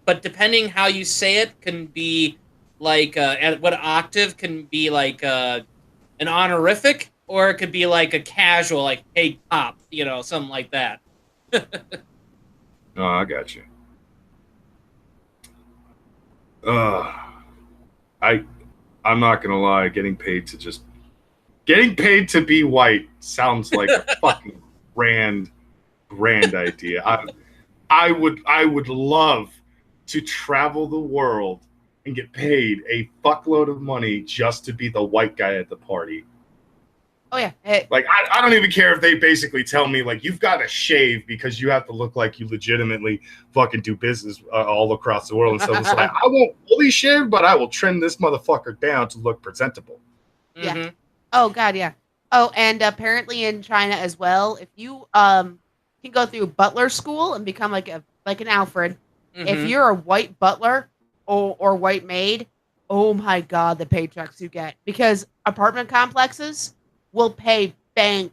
But depending how you say it can be like at what octave can be like an honorific, or it could be like a casual, like hey pop, something like that. Oh, I got you. I'm not gonna lie, getting paid to be white sounds like a fucking grand idea. I would love to travel the world and get paid a fuckload of money just to be the white guy at the party. Oh yeah. Like I don't even care if they basically tell me like you've got to shave because you have to look like you legitimately fucking do business all across the world and stuff. It's like I won't fully shave, but I will trim this motherfucker down to look presentable. Yeah. Mm-hmm. Oh god, yeah. Oh, and apparently in China as well, if you can go through butler school and become like an Alfred, if you're a white butler or white maid, oh my god, the paychecks you get, because apartment complexes will pay bank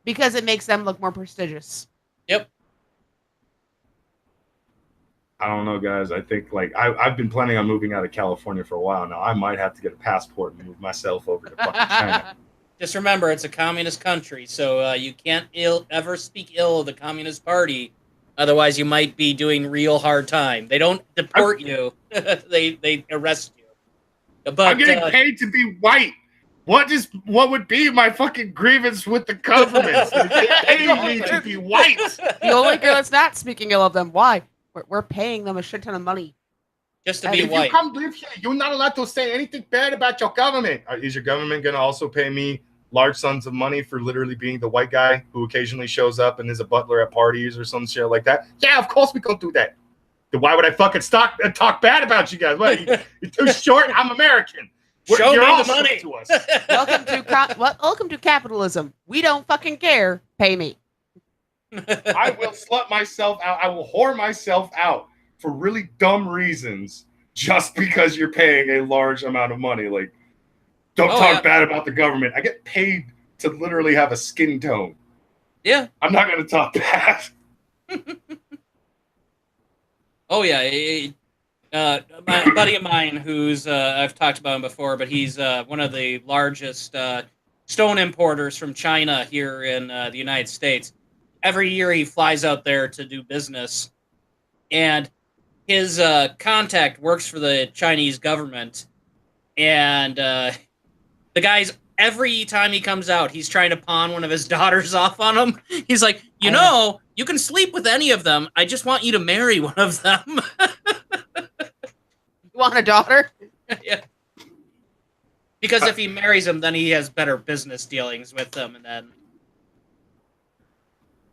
because it makes them look more prestigious. Yep. I don't know, guys. I think like I've been planning on moving out of California for a while now. I might have to get a passport and move myself over to fucking China. Just remember, it's a communist country, so you can't ever speak ill of the Communist Party. Otherwise, you might be doing real hard time. They don't deport you; they arrest you. But I'm getting paid to be white. What would be my fucking grievance with the government? They pay me to be white. The only girl that's not speaking ill of them. Why? We're paying them a shit ton of money just to be white. If you come live here, you're not allowed to say anything bad about your government. Is your government going to also pay me large sums of money for literally being the white guy who occasionally shows up and is a butler at parties or some shit like that? Yeah, of course we gonna do that. Then why would I fucking talk bad about you guys? What, you're too short? I'm American. Show me the money. To us. Welcome to capitalism. We don't fucking care. Pay me. I will slut myself out. I will whore myself out for really dumb reasons just because you're paying a large amount of money. Like, don't talk bad about the government. I get paid to literally have a skin tone. Yeah. I'm not going to talk bad. Oh, yeah. A buddy of mine who's I've talked about him before, but he's one of the largest stone importers from China here in the United States. Every year he flies out there to do business, and his contact works for the Chinese government, and the guy's every time he comes out, he's trying to pawn one of his daughters off on him. He's like, you can sleep with any of them. I just want you to marry one of them. You want a daughter? Yeah. Because if he marries him, then he has better business dealings with them, and then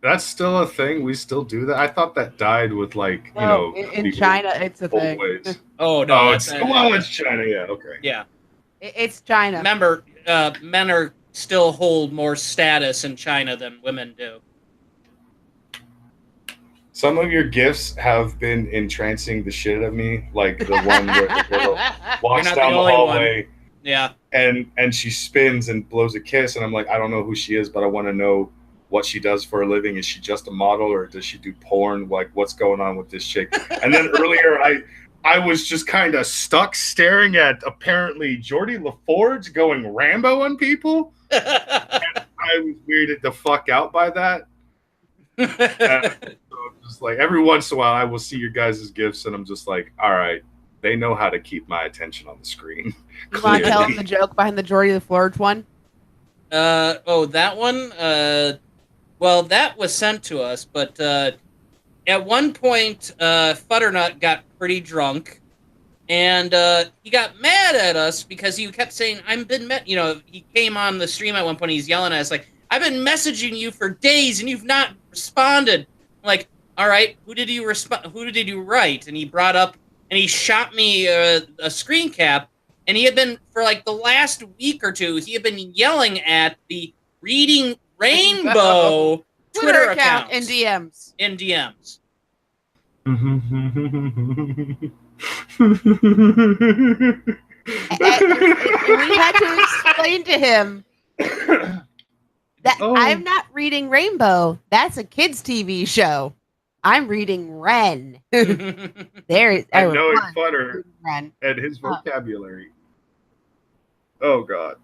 That's still a thing. We still do that. I thought that died with in China, it's a thing. Ways. Oh no! It's China. Yeah. Okay. Yeah. It's China. Remember, men are still hold more status in China than women do. Some of your gifts have been entrancing the shit out of me, like the one where the girl walks down the hallway, and she spins and blows a kiss, and I'm like, I don't know who she is, but I want to know what she does for a living. Is she just a model, or does she do porn? Like, what's going on with this chick? And then earlier, I was just kind of stuck staring at apparently Geordie LaForge going Rambo on people. And I was weirded the fuck out by that. So just like every once in a while, I will see your guys' gifts, and I'm just like, all right, they know how to keep my attention on the screen. You want to tell them the joke behind the Geordie LaForge one? That one? Well, that was sent to us, but at one point, Futternut got pretty drunk, and he got mad at us because he kept saying, he came on the stream at one point, he's yelling at us, like, I've been messaging you for days, and you've not responded. I'm like, all right, who did you write? And he brought up, and he shot me a screen cap, and he had been, for like the last week or two, he had been yelling at the Reading Rainbow Twitter account in DMs. In DMs. We had to explain to him that I'm not reading Rainbow. That's a kids' TV show. I'm reading Ren. There, I know Futter and his vocabulary. Oh God.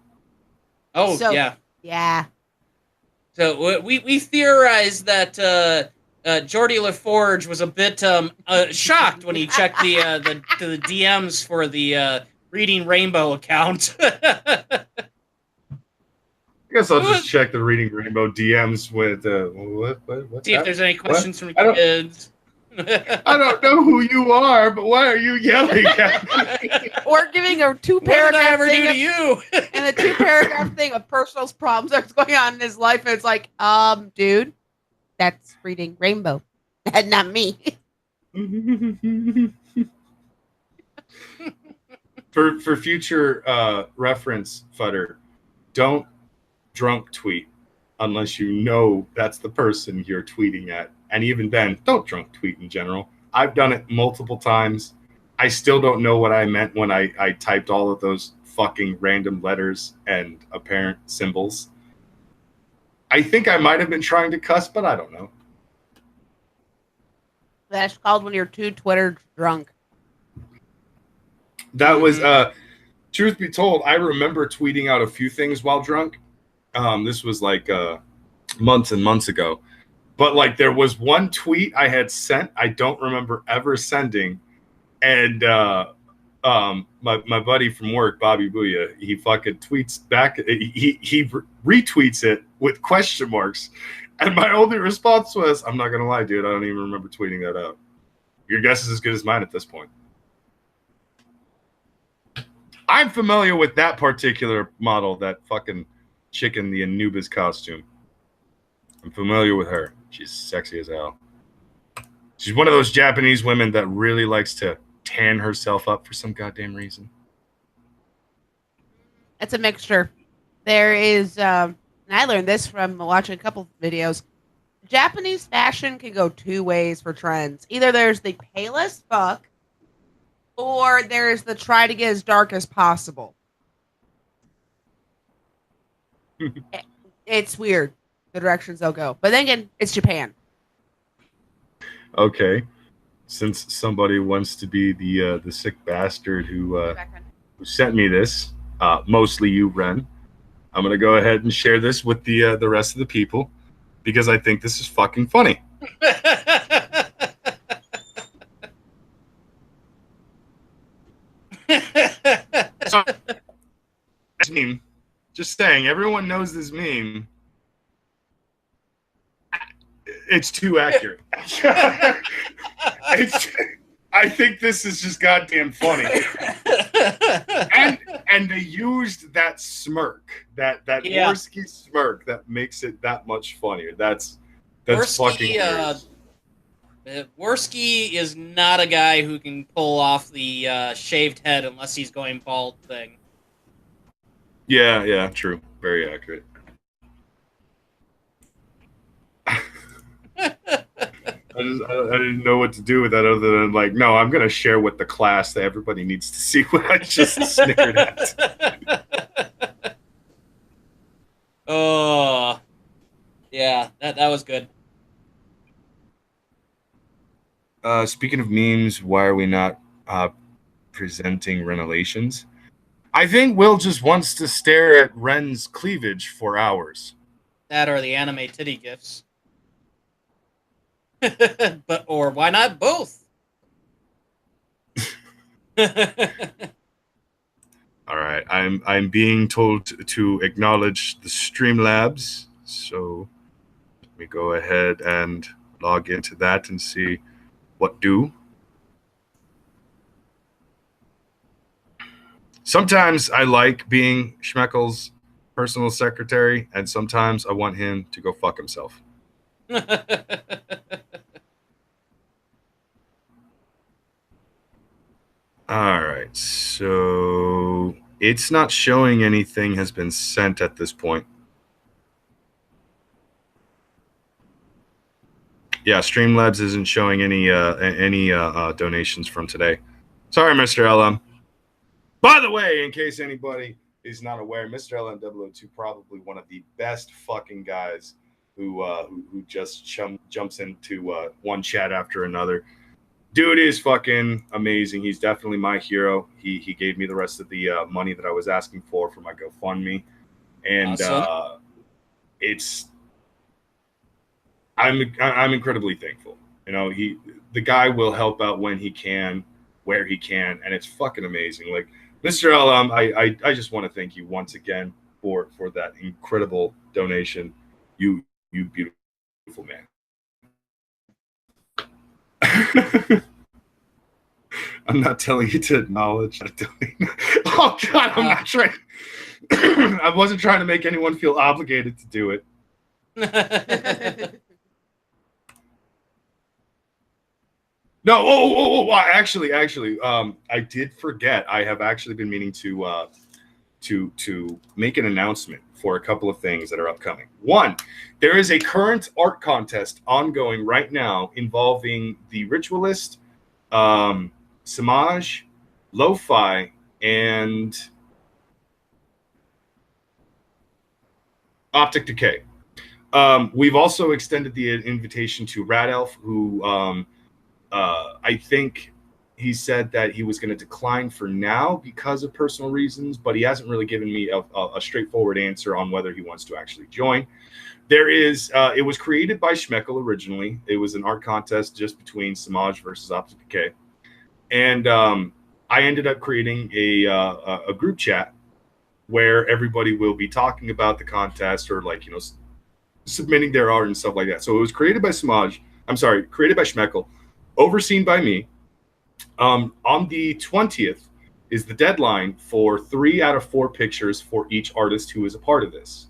Oh yeah. Yeah. So we theorized that Geordie LaForge was a bit shocked when he checked the DMs for the Reading Rainbow account. I guess I'll just check the Reading Rainbow DMs with what's see if there's any questions from kids. I don't know who you are, but why are you yelling at me? Or giving a 2-paragraph what did I ever thing do to you? And a 2-paragraph thing of personal problems that's going on in his life. And it's like, dude, that's Reading Rainbow. Not me. For future reference, Futter, don't drunk tweet unless you know that's the person you're tweeting at. And even then, don't drunk tweet in general. I've done it multiple times. I still don't know what I meant when I typed all of those fucking random letters and apparent symbols. I think I might have been trying to cuss, but I don't know. That's called when you're too Twitter drunk. That was, truth be told, I remember tweeting out a few things while drunk. This was like months and months ago. But like there was one tweet I had sent, I don't remember ever sending. And my buddy from work, Bobby Booyah, he fucking tweets back. He retweets it with question marks. And my only response was, I'm not going to lie, dude, I don't even remember tweeting that out. Your guess is as good as mine at this point. I'm familiar with that particular model, that fucking chick in the Anubis costume. I'm familiar with her. She's sexy as hell. She's one of those Japanese women that really likes to tan herself up for some goddamn reason. It's a mixture. There is, and I learned this from watching a couple videos. Japanese fashion can go two ways for trends. Either there's the pale as fuck, or there's the try to get as dark as possible. It's weird the directions they'll go. But then again, it's Japan. Okay. since somebody wants to be the sick bastard who sent me this, mostly you, Ren, I'm gonna go ahead and share this with the rest of the people because I think this is fucking funny. So, this meme, just saying, everyone knows this meme. It's too accurate. I think this is just goddamn funny. And they used that smirk, that Worski smirk that makes it that much funnier. That's fucking hilarious. Worski is not a guy who can pull off the shaved head unless he's going bald thing. Yeah, true. Very accurate. I didn't know what to do with that other than like, no, I'm going to share with the class that everybody needs to see what I just snickered at. Oh, yeah, that was good. Speaking of memes, why are we not presenting Renovations? I think Will just wants to stare at Ren's cleavage for hours. That or the anime titty gifs. Or why not both? All right, I'm being told to acknowledge the Streamlabs, so let me go ahead and log into that and see what do. Sometimes I like being Schmeckel's personal secretary, and sometimes I want him to go fuck himself. All right, so it's not showing anything has been sent at this point. Yeah, Streamlabs isn't showing any donations from today. Sorry, Mr. LM. By the way, in case anybody is not aware, Mr. LM002 probably one of the best fucking guys who just jumps into one chat after another. Dude is fucking amazing. He's definitely my hero. He gave me the rest of the money that I was asking for my GoFundMe, and awesome. I'm incredibly thankful. You know, the guy will help out when he can, where he can, and it's fucking amazing. Like Mr. LM, I just want to thank you once again for that incredible donation. You beautiful man. I'm not telling you to acknowledge. Oh God, I'm not trying. I wasn't trying to make anyone feel obligated to do it. No, actually, I did forget. I have actually been meaning to make an announcement for a couple of things that are upcoming. One, there is a current art contest ongoing right now involving the Ritualist, Samaj, Lo-Fi, and Optic Decay. We've also extended the invitation to Rad Elf, who I think he said that he was going to decline for now because of personal reasons, but he hasn't really given me a straightforward answer on whether he wants to actually join. There is, it was created by Schmeckel originally. It was an art contest just between Samaj versus Optic Decay. And I ended up creating a group chat where everybody will be talking about the contest or like, you know, submitting their art and stuff like that. So it was created by created by Schmeckel, overseen by me. On the 20th is the deadline for 3 out of 4 pictures for each artist who is a part of this.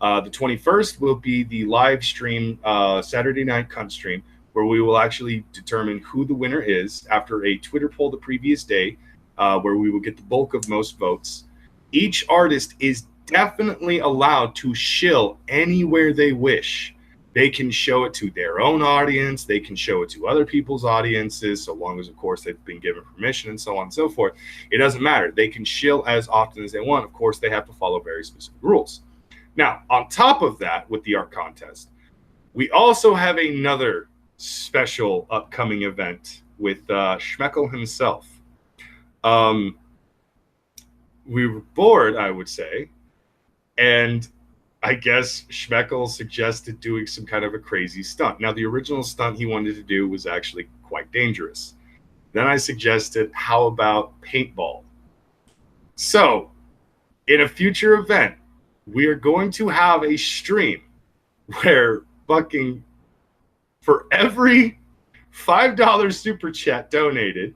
The 21st will be the live stream, Saturday night cunt stream, where we will actually determine who the winner is after a Twitter poll the previous day, where we will get the bulk of most votes. Each artist is definitely allowed to shill anywhere they wish. They can show it to their own audience. They can show it to other people's audiences, so long as, of course, they've been given permission and so on and so forth. It doesn't matter. They can shill as often as they want. Of course, they have to follow very specific rules. Now, on top of that, with the art contest, we also have another special upcoming event with Schmeckel himself. We were bored, I would say, and I guess Schmeckel suggested doing some kind of a crazy stunt. Now, the original stunt he wanted to do was actually quite dangerous. Then I suggested, how about paintball? So, in a future event, we are going to have a stream where fucking for every $5 super chat donated,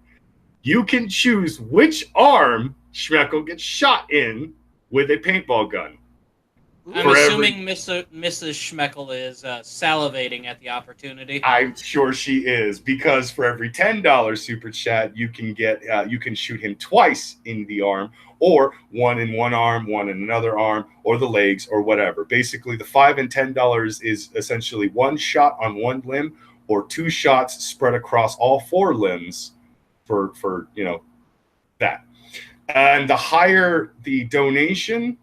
you can choose which arm Schmeckel gets shot in with a paintball gun. I'm assuming Mrs. Schmeckel is salivating at the opportunity. I'm sure she is, because for every $10 super chat, you can shoot him twice in the arm, or one in one arm, one in another arm, or the legs, or whatever. Basically, the $5 and $10 is essentially one shot on one limb, or two shots spread across all four limbs for that. And the higher the donation,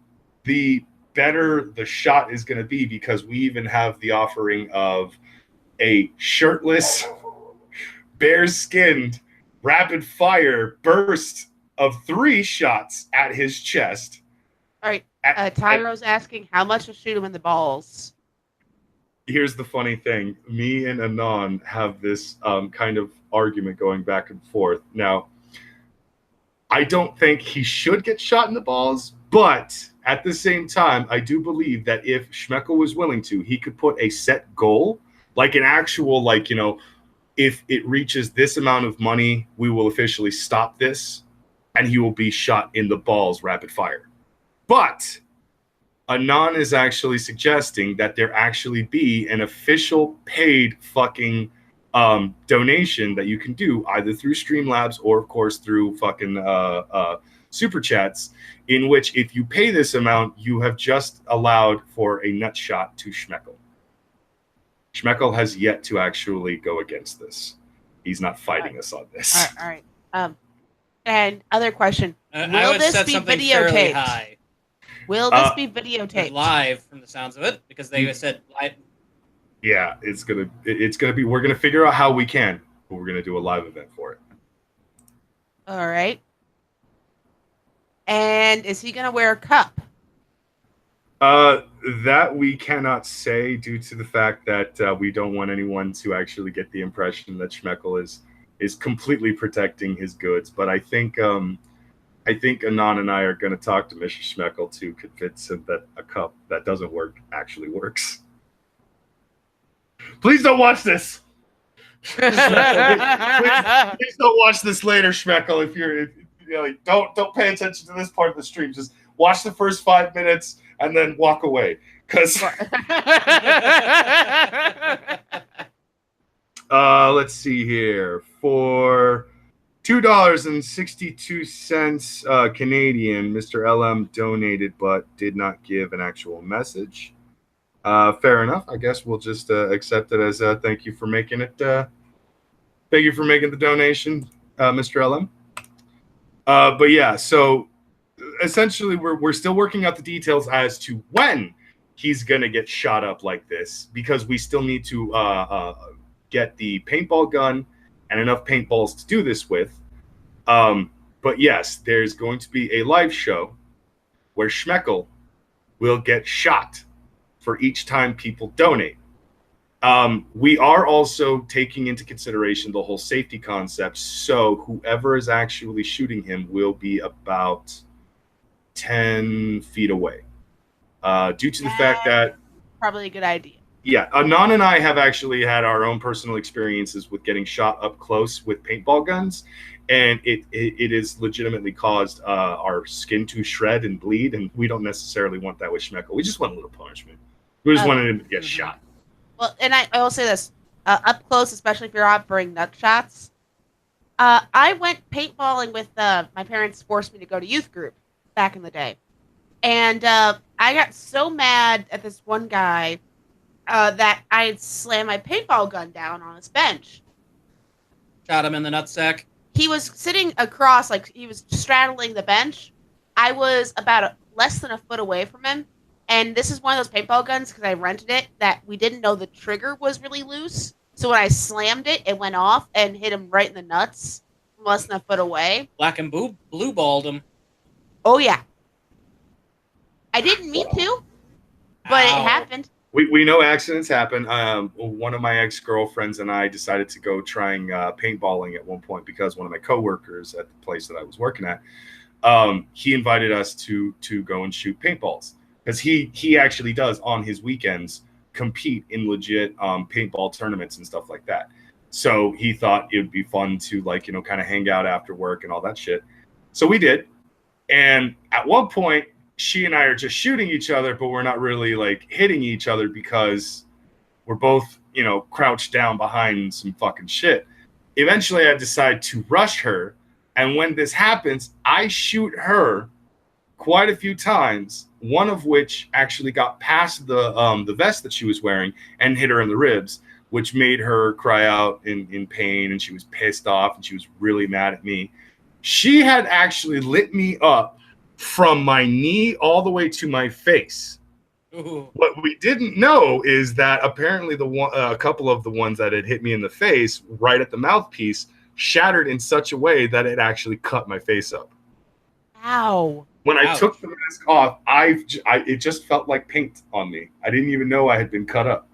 the better the shot is going to be, because we even have the offering of a shirtless, bare-skinned, rapid-fire burst of 3 shots at his chest. All right. Tyro's asking how much to shoot him in the balls. Here's the funny thing. Me and Anon have this kind of argument going back and forth. Now, I don't think he should get shot in the balls, but at the same time, I do believe that if Schmeckel was willing to, he could put a set goal, like an actual, if it reaches this amount of money, we will officially stop this, and he will be shot in the balls rapid fire. But Anon is actually suggesting that there actually be an official paid fucking donation that you can do either through Streamlabs or, of course, through fucking super chats, in which if you pay this amount, you have just allowed for a nut shot to Schmeckel. Schmeckel has yet to actually go against this. He's not fighting us on this. All right. And other question: Will this be videotaped? Will this be videotaped live? From the sounds of it, because they said live. Yeah, it's gonna be. We're gonna figure out how we can, but we're gonna do a live event for it. All right. And is he gonna wear a cup? That we cannot say, due to the fact that we don't want anyone to actually get the impression that Schmeckel is completely protecting his goods. But I think Anon and I are going to talk to Mr. Schmeckel to convince him that a cup that doesn't work actually works. Please don't watch this. please don't watch this later, Schmeckel. If you're don't pay attention to this part of the stream. Just watch the first 5 minutes and then walk away. Because let's see here. For $2.62 Canadian, Mr. LM donated but did not give an actual message. Fair enough. I guess we'll just accept it as thank you for making it. Thank you for making the donation, Mr. LM. But yeah, so essentially we're still working out the details as to when he's going to get shot up like this, because we still need to get the paintball gun and enough paintballs to do this with. But yes, there's going to be a live show where Schmeckel will get shot for each time people donate. We are also taking into consideration the whole safety concept. So whoever is actually shooting him will be about 10 feet away. Due to the fact that... Probably a good idea. Yeah, Anon and I have actually had our own personal experiences with getting shot up close with paintball guns, and it has legitimately caused our skin to shred and bleed, and we don't necessarily want that with Schmeckel. We just want a little punishment. We just wanted him to get shot. Well, and I will say this, up close, especially if you're offering nut shots. I went paintballing with my parents forced me to go to youth group back in the day. And I got so mad at this one guy that I slammed my paintball gun down on his bench. Shot him in the nutsack. He was sitting across, like he was straddling the bench. I was about less than a foot away from him. And this is one of those paintball guns, because I rented it, that we didn't know the trigger was really loose. So when I slammed it, it went off and hit him right in the nuts, from less than a foot away. Black and blue balled him. Oh yeah, I didn't mean to, but it happened. We know accidents happen. One of my ex-girlfriends and I decided to go trying paintballing at one point because one of my coworkers at the place that I was working at, he invited us to go and shoot paintballs because he actually does on his weekends compete in legit paintball tournaments and stuff like that. So he thought it would be fun to kind of hang out after work and all that shit. So we did. And at one point, she and I are just shooting each other, but we're not really hitting each other because we're both, crouched down behind some fucking shit. Eventually, I decide to rush her. And when this happens, I shoot her quite a few times, one of which actually got past the vest that she was wearing and hit her in the ribs, which made her cry out in pain, and she was pissed off, and she was really mad at me. She had actually lit me up from my knee all the way to my face. Ooh. What we didn't know is that apparently a couple of the ones that had hit me in the face right at the mouthpiece shattered in such a way that it actually cut my face up. Ow. When I took the mask off, it just felt like paint on me. I didn't even know I had been cut up.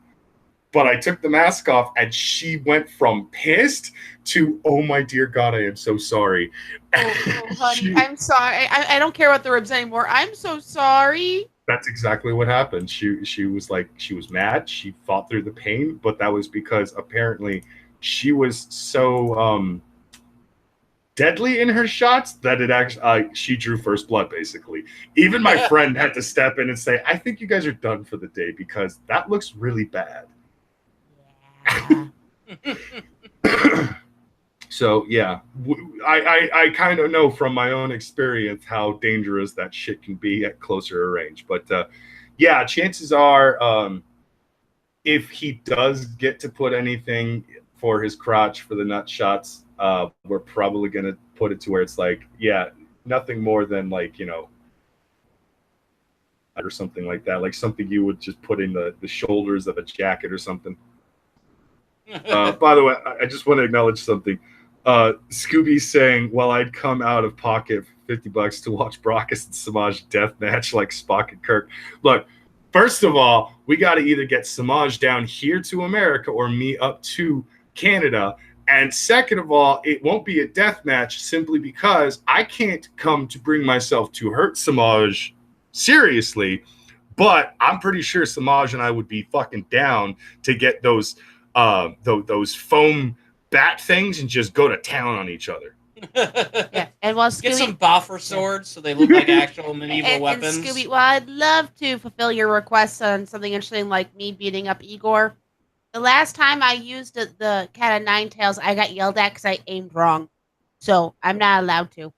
But I took the mask off, and she went from pissed to, oh, my dear God, I am so sorry. Oh, honey, I'm sorry. I don't care about the ribs anymore. I'm so sorry. That's exactly what happened. She was mad. She fought through the pain, but that was because apparently she was so deadly in her shots that it actually she drew first blood, basically. Even my friend had to step in and say, I think you guys are done for the day because that looks really bad. Yeah. So yeah, I kind of know from my own experience how dangerous that shit can be at closer range. But yeah, chances are, if he does get to put anything for his crotch for the nut shots, we're probably gonna put it to where it's nothing more than or something like that, like something you would just put in the shoulders of a jacket or something. By the way, I just want to acknowledge something. Scooby's saying, well, I'd come out of pocket for $50 to watch Brockus and Samaj death match like Spock and Kirk. Look, first of all, we got to either get Samaj down here to America or me up to Canada. And second of all, it won't be a death match simply because I can't come to bring myself to hurt Samaj seriously. But I'm pretty sure Samaj and I would be fucking down to get those foam bat things and just go to town on each other. Yeah, and while Scooby, get some boffer swords so they look like actual medieval weapons. And Scooby, well, I'd love to fulfill your request on something interesting like me beating up Igor. The last time I used the cat of nine tails, I got yelled at because I aimed wrong, so I'm not allowed to.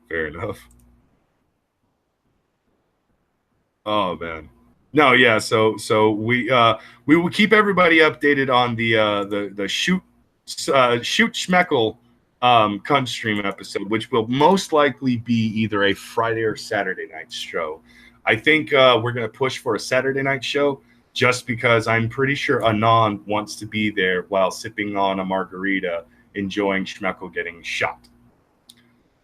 Fair enough. Oh man. No, yeah. So we will keep everybody updated on the shoot Schmeckle Kun stream episode, which will most likely be either a Friday or Saturday night show. I think we're gonna push for a Saturday night show just because I'm pretty sure Anon wants to be there while sipping on a margarita, enjoying Schmeckle getting shot.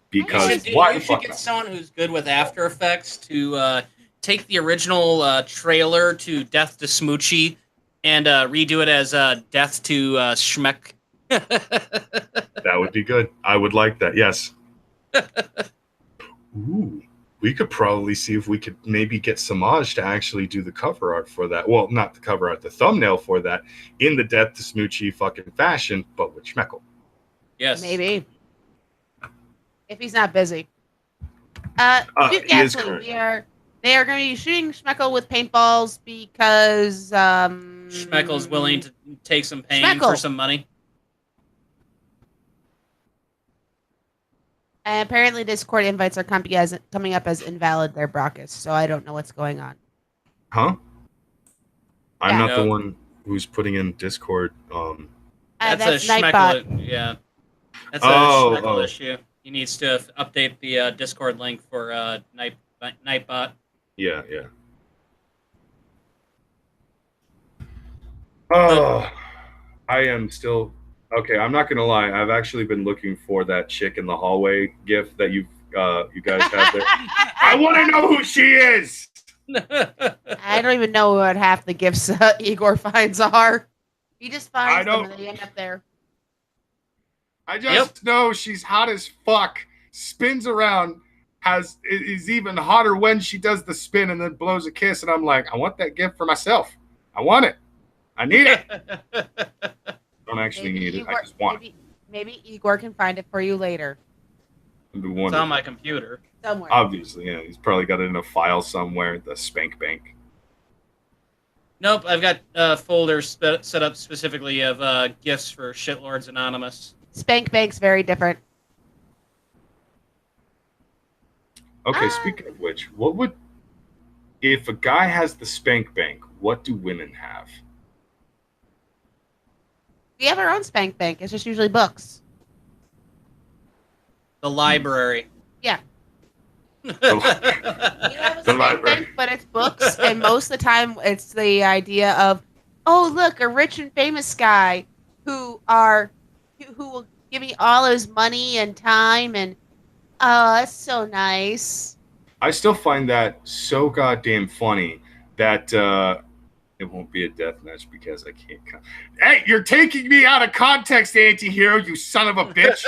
Because you should get someone who's good with After Effects to take the original trailer to Death to Smoochie and redo it as Death to Schmeck. That would be good. I would like that. Yes. Ooh, we could probably see if we could maybe get Samaj to actually do the cover art for that. Well, not the cover art, the thumbnail for that in the Death to Smoochie fucking fashion, but with Schmeckle. Yes. Maybe. If he's not busy. He is current. They are going to be shooting Schmeckle with paintballs because Schmeckle's willing to take some pain for some money. And apparently Discord invites are coming up as invalid there, Brockus, so I don't know what's going on. Huh? I'm not the one who's putting in Discord. That's a Schmeckle. Yeah. That's a Schmeckle issue. He needs to update the Discord link for Nightbot. Yeah. Oh, I am still okay. I'm not gonna lie. I've actually been looking for that chick in the hallway gif that you guys had there. I want to know who she is. I don't even know what half the gifts Igor finds are. He just finds them and they end up there. I just know she's hot as fuck. Spins around, is even hotter when she does the spin and then blows a kiss. And I'm like, I want that gift for myself. I want it. I need it. Don't actually need it. I just want it. Maybe Igor can find it for you later. It's on my computer. Somewhere. Obviously, yeah. He's probably got it in a file somewhere, the Spank Bank. Nope, I've got folders set up specifically of gifts for Shitlords Anonymous. Spank Bank's very different. Okay, speaking of which, if a guy has the Spank Bank, what do women have? We have our own Spank Bank. It's just usually books. The library. Yeah. The library. Bank, but it's books, and most of the time it's the idea of, oh, look, a rich and famous guy who will give me all his money and time, and oh, that's so nice. I still find that so goddamn funny that it won't be a death match because I can't come. Hey, you're taking me out of context, anti-hero, you son of a bitch.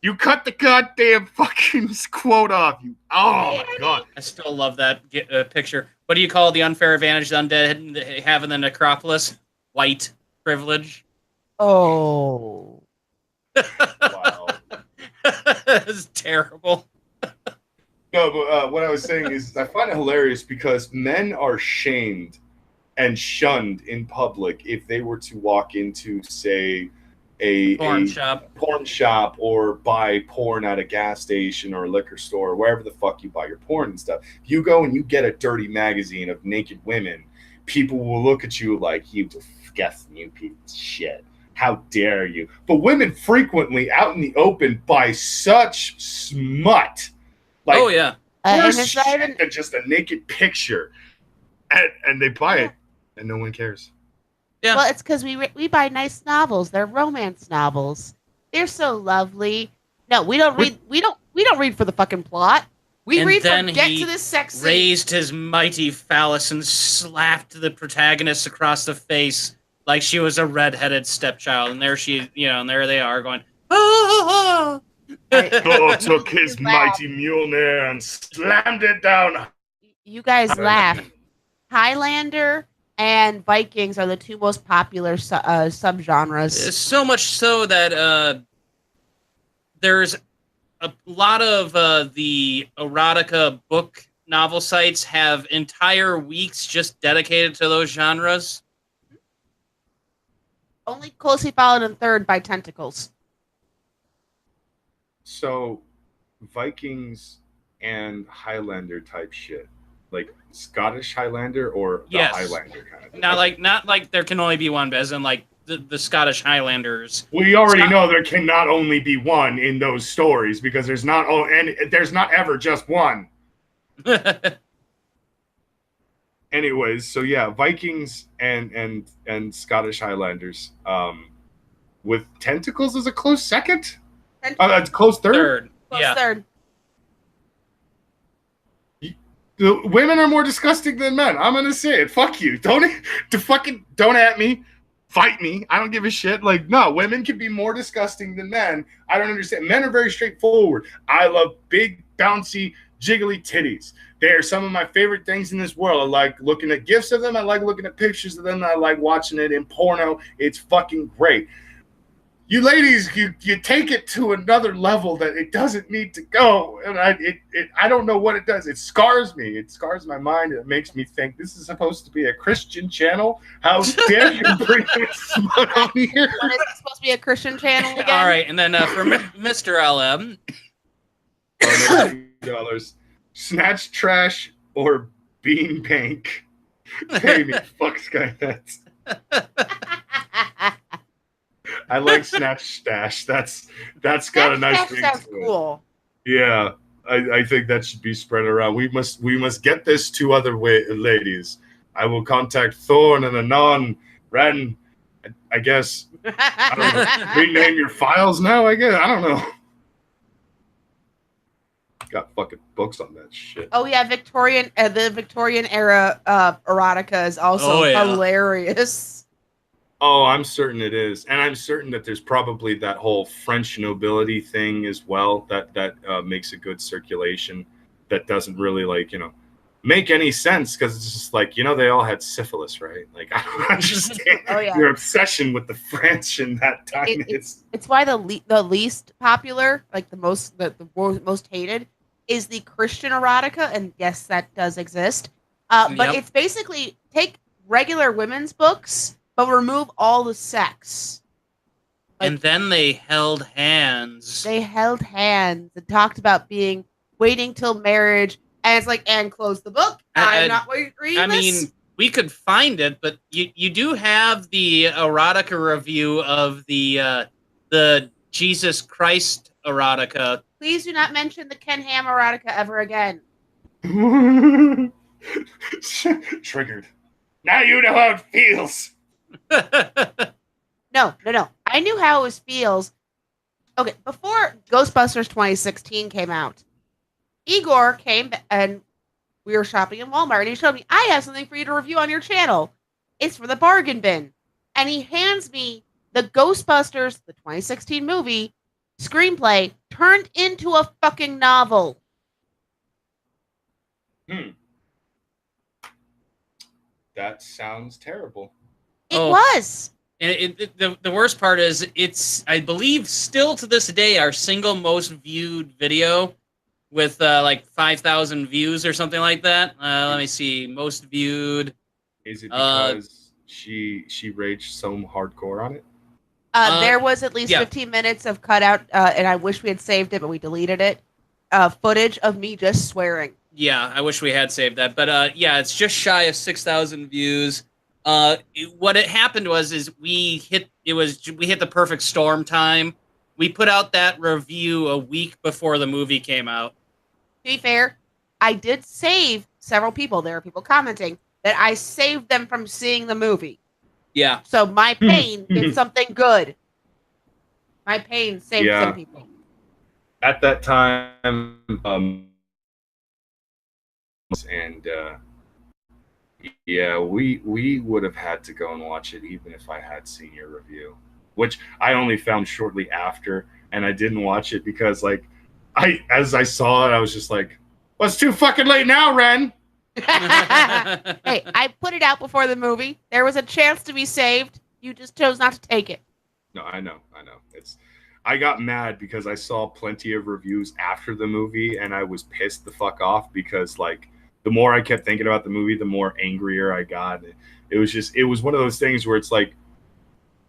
You cut the goddamn fucking quote off. Oh, my God. I still love that picture. What do you call the unfair advantage the undead have in the necropolis? White privilege. Oh. Wow. It's terrible. No, but what I was saying is I find it hilarious because men are shamed and shunned in public if they were to walk into, say, a porn shop or buy porn at a gas station or a liquor store or wherever the fuck you buy your porn and stuff. If you go and you get a dirty magazine of naked women, people will look at you like, you disgusting, you piece of shit. How dare you? But women frequently out in the open buy such smut. Like, oh, yeah. Worse shit than just a naked picture. And they buy it, and no one cares. Yeah. Well, it's because we buy nice novels. They're romance novels. They're so lovely. No, we don't read. We don't read for the fucking plot. We read for get to this sex scene. Raised his mighty phallus and slapped the protagonist across the face like she was a redheaded stepchild. And there and there they are going, oh. Thor took his mighty Mjolnir and slammed it down. You guys laugh. Highlander and Vikings are the two most popular subgenres. So much so that there's a lot of the erotica book novel sites have entire weeks just dedicated to those genres. Only closely followed in third by Tentacles. So, Vikings and Highlander type shit, like Scottish Highlander or the Highlander kind of thing. Not like there can only be one, but as in like the Scottish Highlanders. We already know there cannot only be one in those stories because there's not ever just one. Anyways, so yeah, Vikings and Scottish Highlanders, with Tentacles as a close second. That's close third. Close third. The women are more disgusting than men. I'm gonna say it. Fuck you. Don't at me. Fight me. I don't give a shit. Like, no, women can be more disgusting than men. I don't understand. Men are very straightforward. I love big, bouncy, jiggly titties. They are some of my favorite things in this world. I like looking at gifs of them. I like looking at pictures of them. I like watching it in porno. It's fucking great. You ladies, you take it to another level that it doesn't need to go, and I don't know what it does. It scars me. It scars my mind. It makes me think this is supposed to be a Christian channel. How dare you bring this smut on here? What, is it supposed to be a Christian channel again? All right, and then for Mr. LM, $2. Snatch trash or bean bank. Pay me, fuck Skynet. I like Snatch Stash. That's got a nice ring to it. Cool. Yeah, I think that should be spread around. We must get this to other ladies. I will contact Thorn and Anon. Ren, I guess. I don't know. Rename your files now, I guess. I don't know. Got fucking books on that shit. Oh yeah, the Victorian era erotica is also hilarious. Oh, I'm certain it is, and I'm certain that there's probably that whole French nobility thing as well that makes a good circulation. That doesn't really make any sense because it's just they all had syphilis, right? Like I don't understand your obsession with the French in that time. It's why the least popular, like the most hated, is the Christian erotica, and yes, that does exist. But it's basically take regular women's books, but remove all the sex. And then they held hands. They held hands and talked about waiting till marriage. And it's like, and close the book. I'm not reading this. I mean, we could find it, but you do have the erotica review of the Jesus Christ erotica. Please do not mention the Ken Ham erotica ever again. Triggered. Now you know how it feels. No. I knew how it feels. Okay, before Ghostbusters 2016 came out, Igor came and we were shopping in Walmart and he showed me, I have something for you to review on your channel. It's for the bargain bin. And he hands me the Ghostbusters, the 2016 movie, screenplay turned into a fucking novel. That sounds terrible. It was. The worst part is it's, I believe, still to this day, our single most viewed video with 5,000 views or something like that. Let me see. Most viewed. Is it because she raged so hardcore on it? There was at least 15 minutes of cutout, and I wish we had saved it, but we deleted it. Footage of me just swearing. Yeah, I wish we had saved that. But it's just shy of 6,000 views. What it happened was we hit the perfect storm time. We put out that review a week before the movie came out. To be fair, I did save several people. There are people commenting that I saved them from seeing the movie. Yeah. So my pain did something good. My pain saved some people. At that time, we would have had to go and watch it even if I had seen your review, which I only found shortly after, and I didn't watch it because as I saw it, I was just like, well, it's too fucking late now, Ren. Hey, I put it out before the movie. There was a chance to be saved. You just chose not to take it. No, I know. I got mad because I saw plenty of reviews after the movie, and I was pissed the fuck off because the more I kept thinking about the movie, the more angrier I got. It was one of those things where it's like,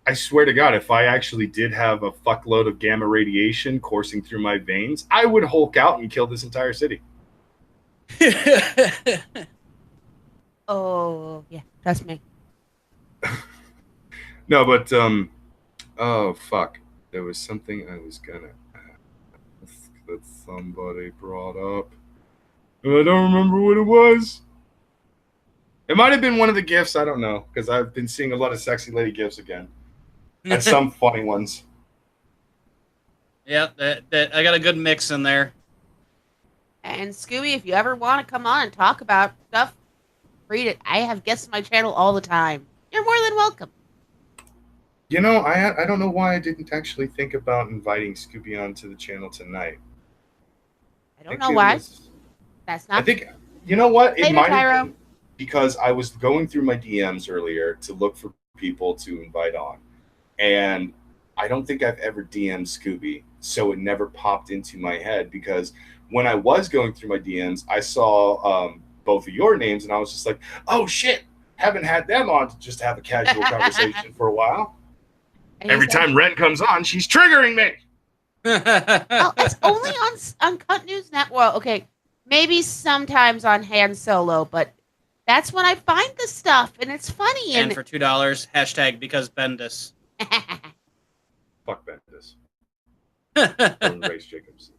I swear to God, if I actually did have a fuckload of gamma radiation coursing through my veins, I would Hulk out and kill this entire city. Oh, yeah, trust me. No, but, oh, fuck. There was something I was gonna ask that somebody brought up. I don't remember what it was. It might have been one of the gifts. I don't know, because I've been seeing a lot of sexy lady gifts again. And some funny ones. Yeah, that I got a good mix in there. And Scooby, if you ever want to come on and talk about stuff, read it. I have guests on my channel all the time. You're more than welcome. You know, I don't know why I didn't actually think about inviting Scooby onto the channel tonight. I don't know why. That's not. I think, you know what? It might have been because I was going through my DMs earlier to look for people to invite on. And I don't think I've ever DM'd Scooby, so it never popped into my head because when I was going through my DMs, I saw both of your names, and I was just like, oh, shit, haven't had them on to just have a casual conversation for a while. Every time Ren comes on, she's triggering me. Oh, it's only on Cut News Network. Well, okay, maybe sometimes on Han Solo, but that's when I find the stuff, and it's funny. And for $2, hashtag because Bendis. Fuck Bendis. Race Jacobs.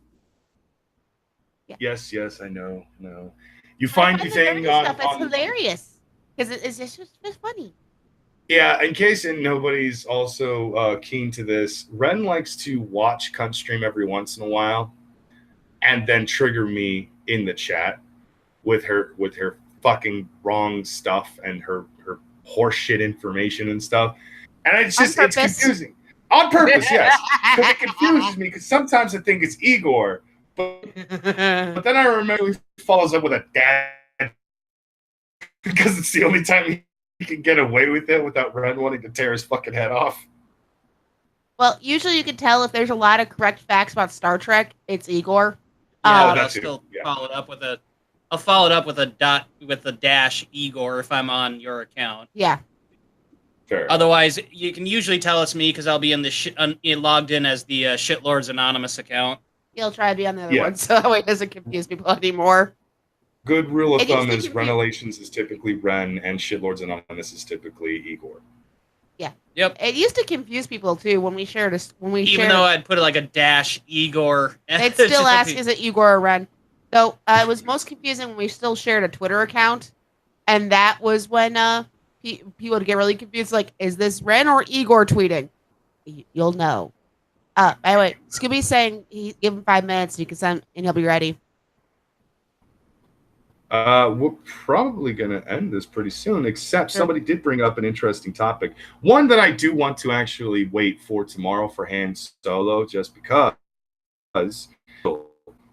Yeah. Yes, I know. No. You find anything on... It's hilarious. Because it's just funny. Yeah, in case nobody's also keen to this, Ren likes to watch Cunt Stream every once in a while and then trigger me in the chat with her fucking wrong stuff and her horseshit information and stuff. And it's just, it's confusing. On purpose, yes. Because it confuses me, because sometimes I think it's Igor, but then I remember he follows up with a dad because it's the only time he can get away with it without Ren wanting to tear his fucking head off. Well, usually you can tell if there's a lot of correct facts about Star Trek, it's Igor. Yeah, but I'll still follow it up with a. I'll follow it up with a dash Igor if I'm on your account. Yeah. Fair. Otherwise, you can usually tell it's me because I'll be in the logged in as the Shitlords Anonymous account. He'll try to be on the other one, so that way it doesn't confuse people anymore. Good rule of thumb is Renelations is typically Ren, and Shitlords Anonymous is typically Igor. Yeah. Yep. It used to confuse people too when we shared Even though I'd put it like a dash Igor. They'd still ask, is it Igor or Ren? So it was most confusing when we still shared a Twitter account, and that was when people would get really confused. Like, is this Ren or Igor tweeting? You'll know. By the way, Scooby's saying give him 5 minutes, you can send, and he'll be ready. We're probably going to end this pretty soon, except somebody did bring up an interesting topic. One that I do want to actually wait for tomorrow for Han Solo, just because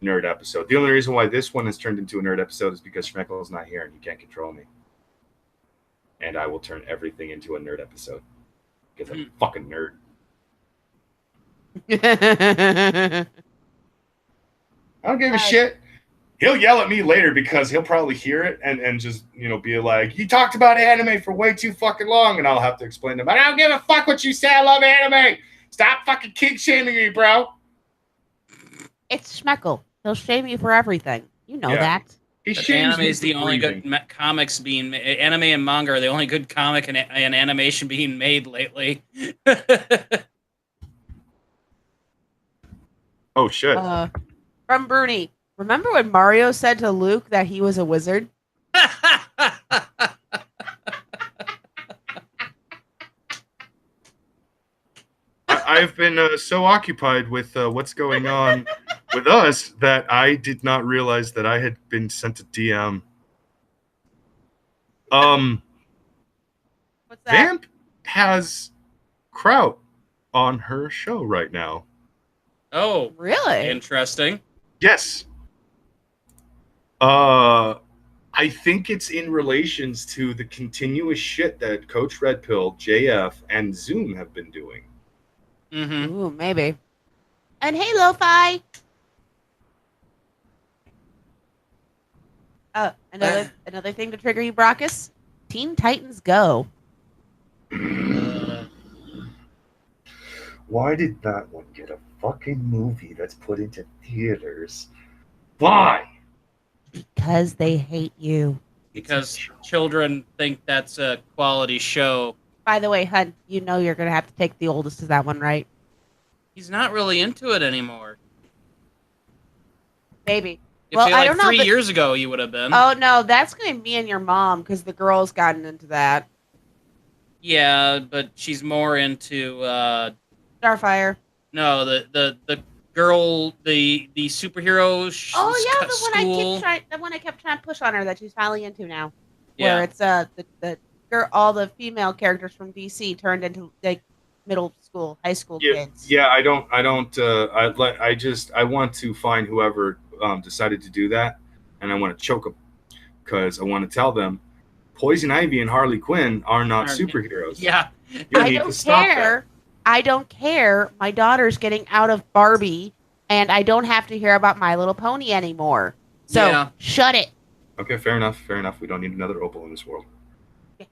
nerd episode. The only reason why this one has turned into a nerd episode is because Schmeckel is not here and he can't control me. And I will turn everything into a nerd episode because I'm a fucking nerd. I don't give a shit. He'll yell at me later because he'll probably hear it and just, be like, you talked about anime for way too fucking long. And I'll have to explain to him, I don't give a fuck what you say. I love anime. Stop fucking kink shaming me, bro. It's Schmeckel. He'll shame you for everything. You know that. Anime is the only good comics being made. Anime and manga are the only good comic and animation being made lately. Oh, shit. From Bruni. Remember when Mario said to Luke that he was a wizard? I've been so occupied with what's going on with us that I did not realize that I had been sent a DM. What's that? Vamp has Kraut on her show right now. Oh, really? Interesting. Yes. I think it's in relations to the continuous shit that Coach Red Pill, JF, and Zoom have been doing. Mm-hmm. Ooh, maybe. And hey, Lo-Fi. Another thing to trigger you, Brockus. Teen Titans Go. Why did that one get a fucking movie that's put into theaters? Why? Because they hate you. Because children think that's a quality show. By the way, hun, you know you're going to have to take the oldest to that one, right? He's not really into it anymore. Maybe. I don't know. 3 years ago, you would have been. Oh, no, that's going to be me and your mom, because the girl's gotten into that. Yeah, but she's more into... Starfire. No, the girl, the superhero. The one I kept trying to push on her that she's finally into now. Yeah. Where it's the girl, all the female characters from DC turned into like middle school, high school kids. Yeah, I want to find whoever decided to do that, and I want to choke them because I want to tell them Poison Ivy and Harley Quinn are not superheroes. Yeah, I don't care. I don't care. My daughter's getting out of Barbie, and I don't have to hear about My Little Pony anymore. So shut it. Okay, fair enough. We don't need another Opal in this world. Okay.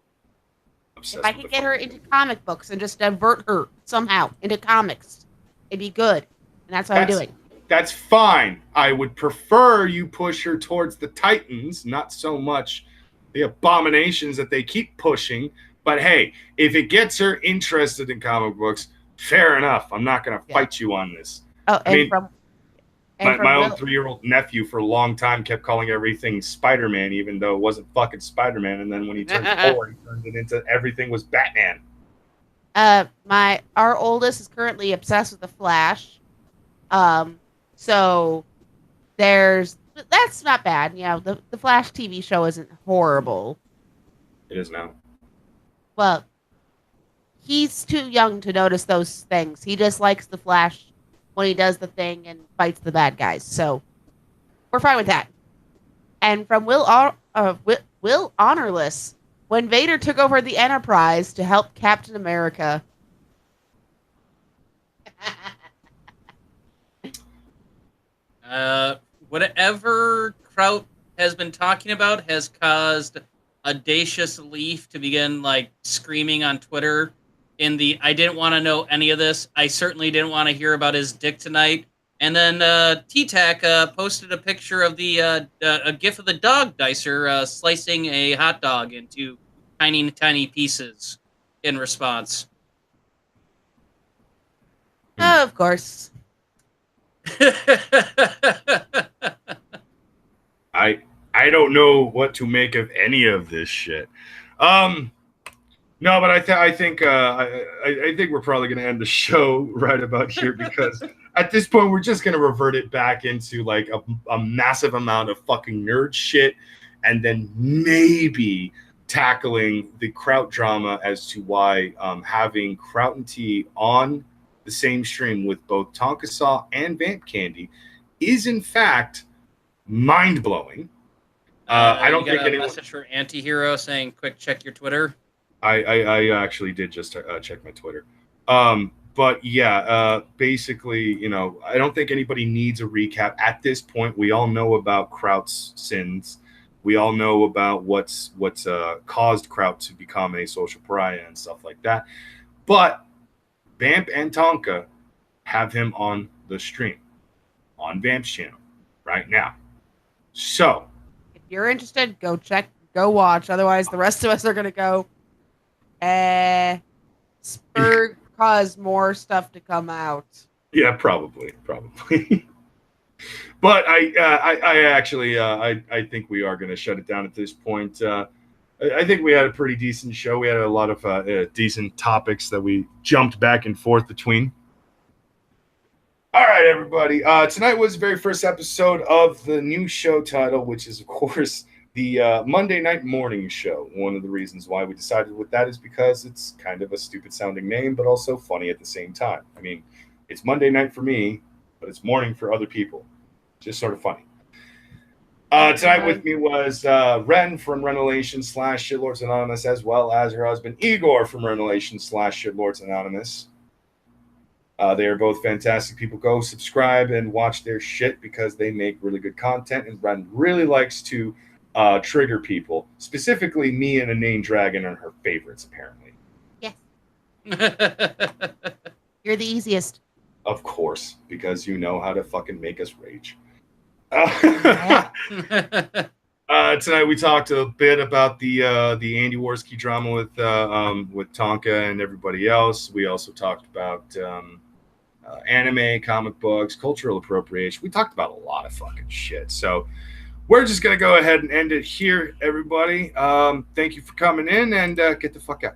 If I could get her into comic books and just divert her somehow into comics, it'd be good. And that's what I'm doing. That's fine. I would prefer you push her towards the Titans, not so much the abominations that they keep pushing. But hey, if it gets her interested in comic books, fair enough. I'm not going to fight you on this. Oh, My own 3-year-old nephew for a long time kept calling everything Spider-Man, even though it wasn't fucking Spider-Man. And then when he turned 4, he turned it into everything was Batman. Our oldest is currently obsessed with the Flash. So that's not bad. The Flash TV show isn't horrible. It is now. Well, he's too young to notice those things. He just likes the Flash when he does the thing and fights the bad guys. So we're fine with that. And from Will Honorless, when Vader took over the Enterprise to help Captain America. Whatever Kraut has been talking about has caused Audacious Leaf to begin screaming on Twitter in the "I didn't want to know any of this. I certainly didn't want to hear about his dick tonight." And then T-Tac posted a picture of a gif of the dog dicer slicing a hot dog into tiny, tiny pieces in response. Oh, of course. I don't know what to make of any of this shit. No, but I think we're probably going to end the show right about here because at this point we're just going to revert it back into a massive amount of fucking nerd shit, and then maybe tackling the Kraut drama as to why having Kraut and T on the same stream with both Tonka Saw and Vamp Candy is in fact mind-blowing. I don't think anyone. Message for Antihero saying, "Quick, check your Twitter." I actually did just check my Twitter. But yeah, basically, I don't think anybody needs a recap at this point. We all know about Kraut's sins. We all know about what's caused Kraut to become a social pariah and stuff like that. But Vamp and Tonka have him on the stream on Vamp's channel right now. So if you're interested, go watch. Otherwise, the rest of us are going to go cause more stuff to come out. Yeah, probably. But I actually I think we are going to shut it down at this point. I think we had a pretty decent show. We had a lot of decent topics that we jumped back and forth between. All right, everybody. Tonight was the very first episode of the new show title, which is, of course, the Monday Night Morning Show. One of the reasons why we decided with that is because it's kind of a stupid-sounding name, but also funny at the same time. I mean, it's Monday night for me, but it's morning for other people. Just sort of funny. Tonight with me was Ren from Renelation/Shitlords Anonymous, as well as her husband Igor from Renelation/Shitlords Anonymous. They are both fantastic people. Go subscribe and watch their shit because they make really good content. And Ren really likes to trigger people, specifically me and a name dragon are her favorites, apparently. Yes. You're the easiest. Of course, because you know how to fucking make us rage. Tonight we talked a bit about the Andy Worski drama with Tonka and everybody else. We also talked about anime, comic books, cultural appropriation. We talked about a lot of fucking shit. So we're just gonna go ahead and end it here, everybody. Thank you for coming in, and get the fuck out.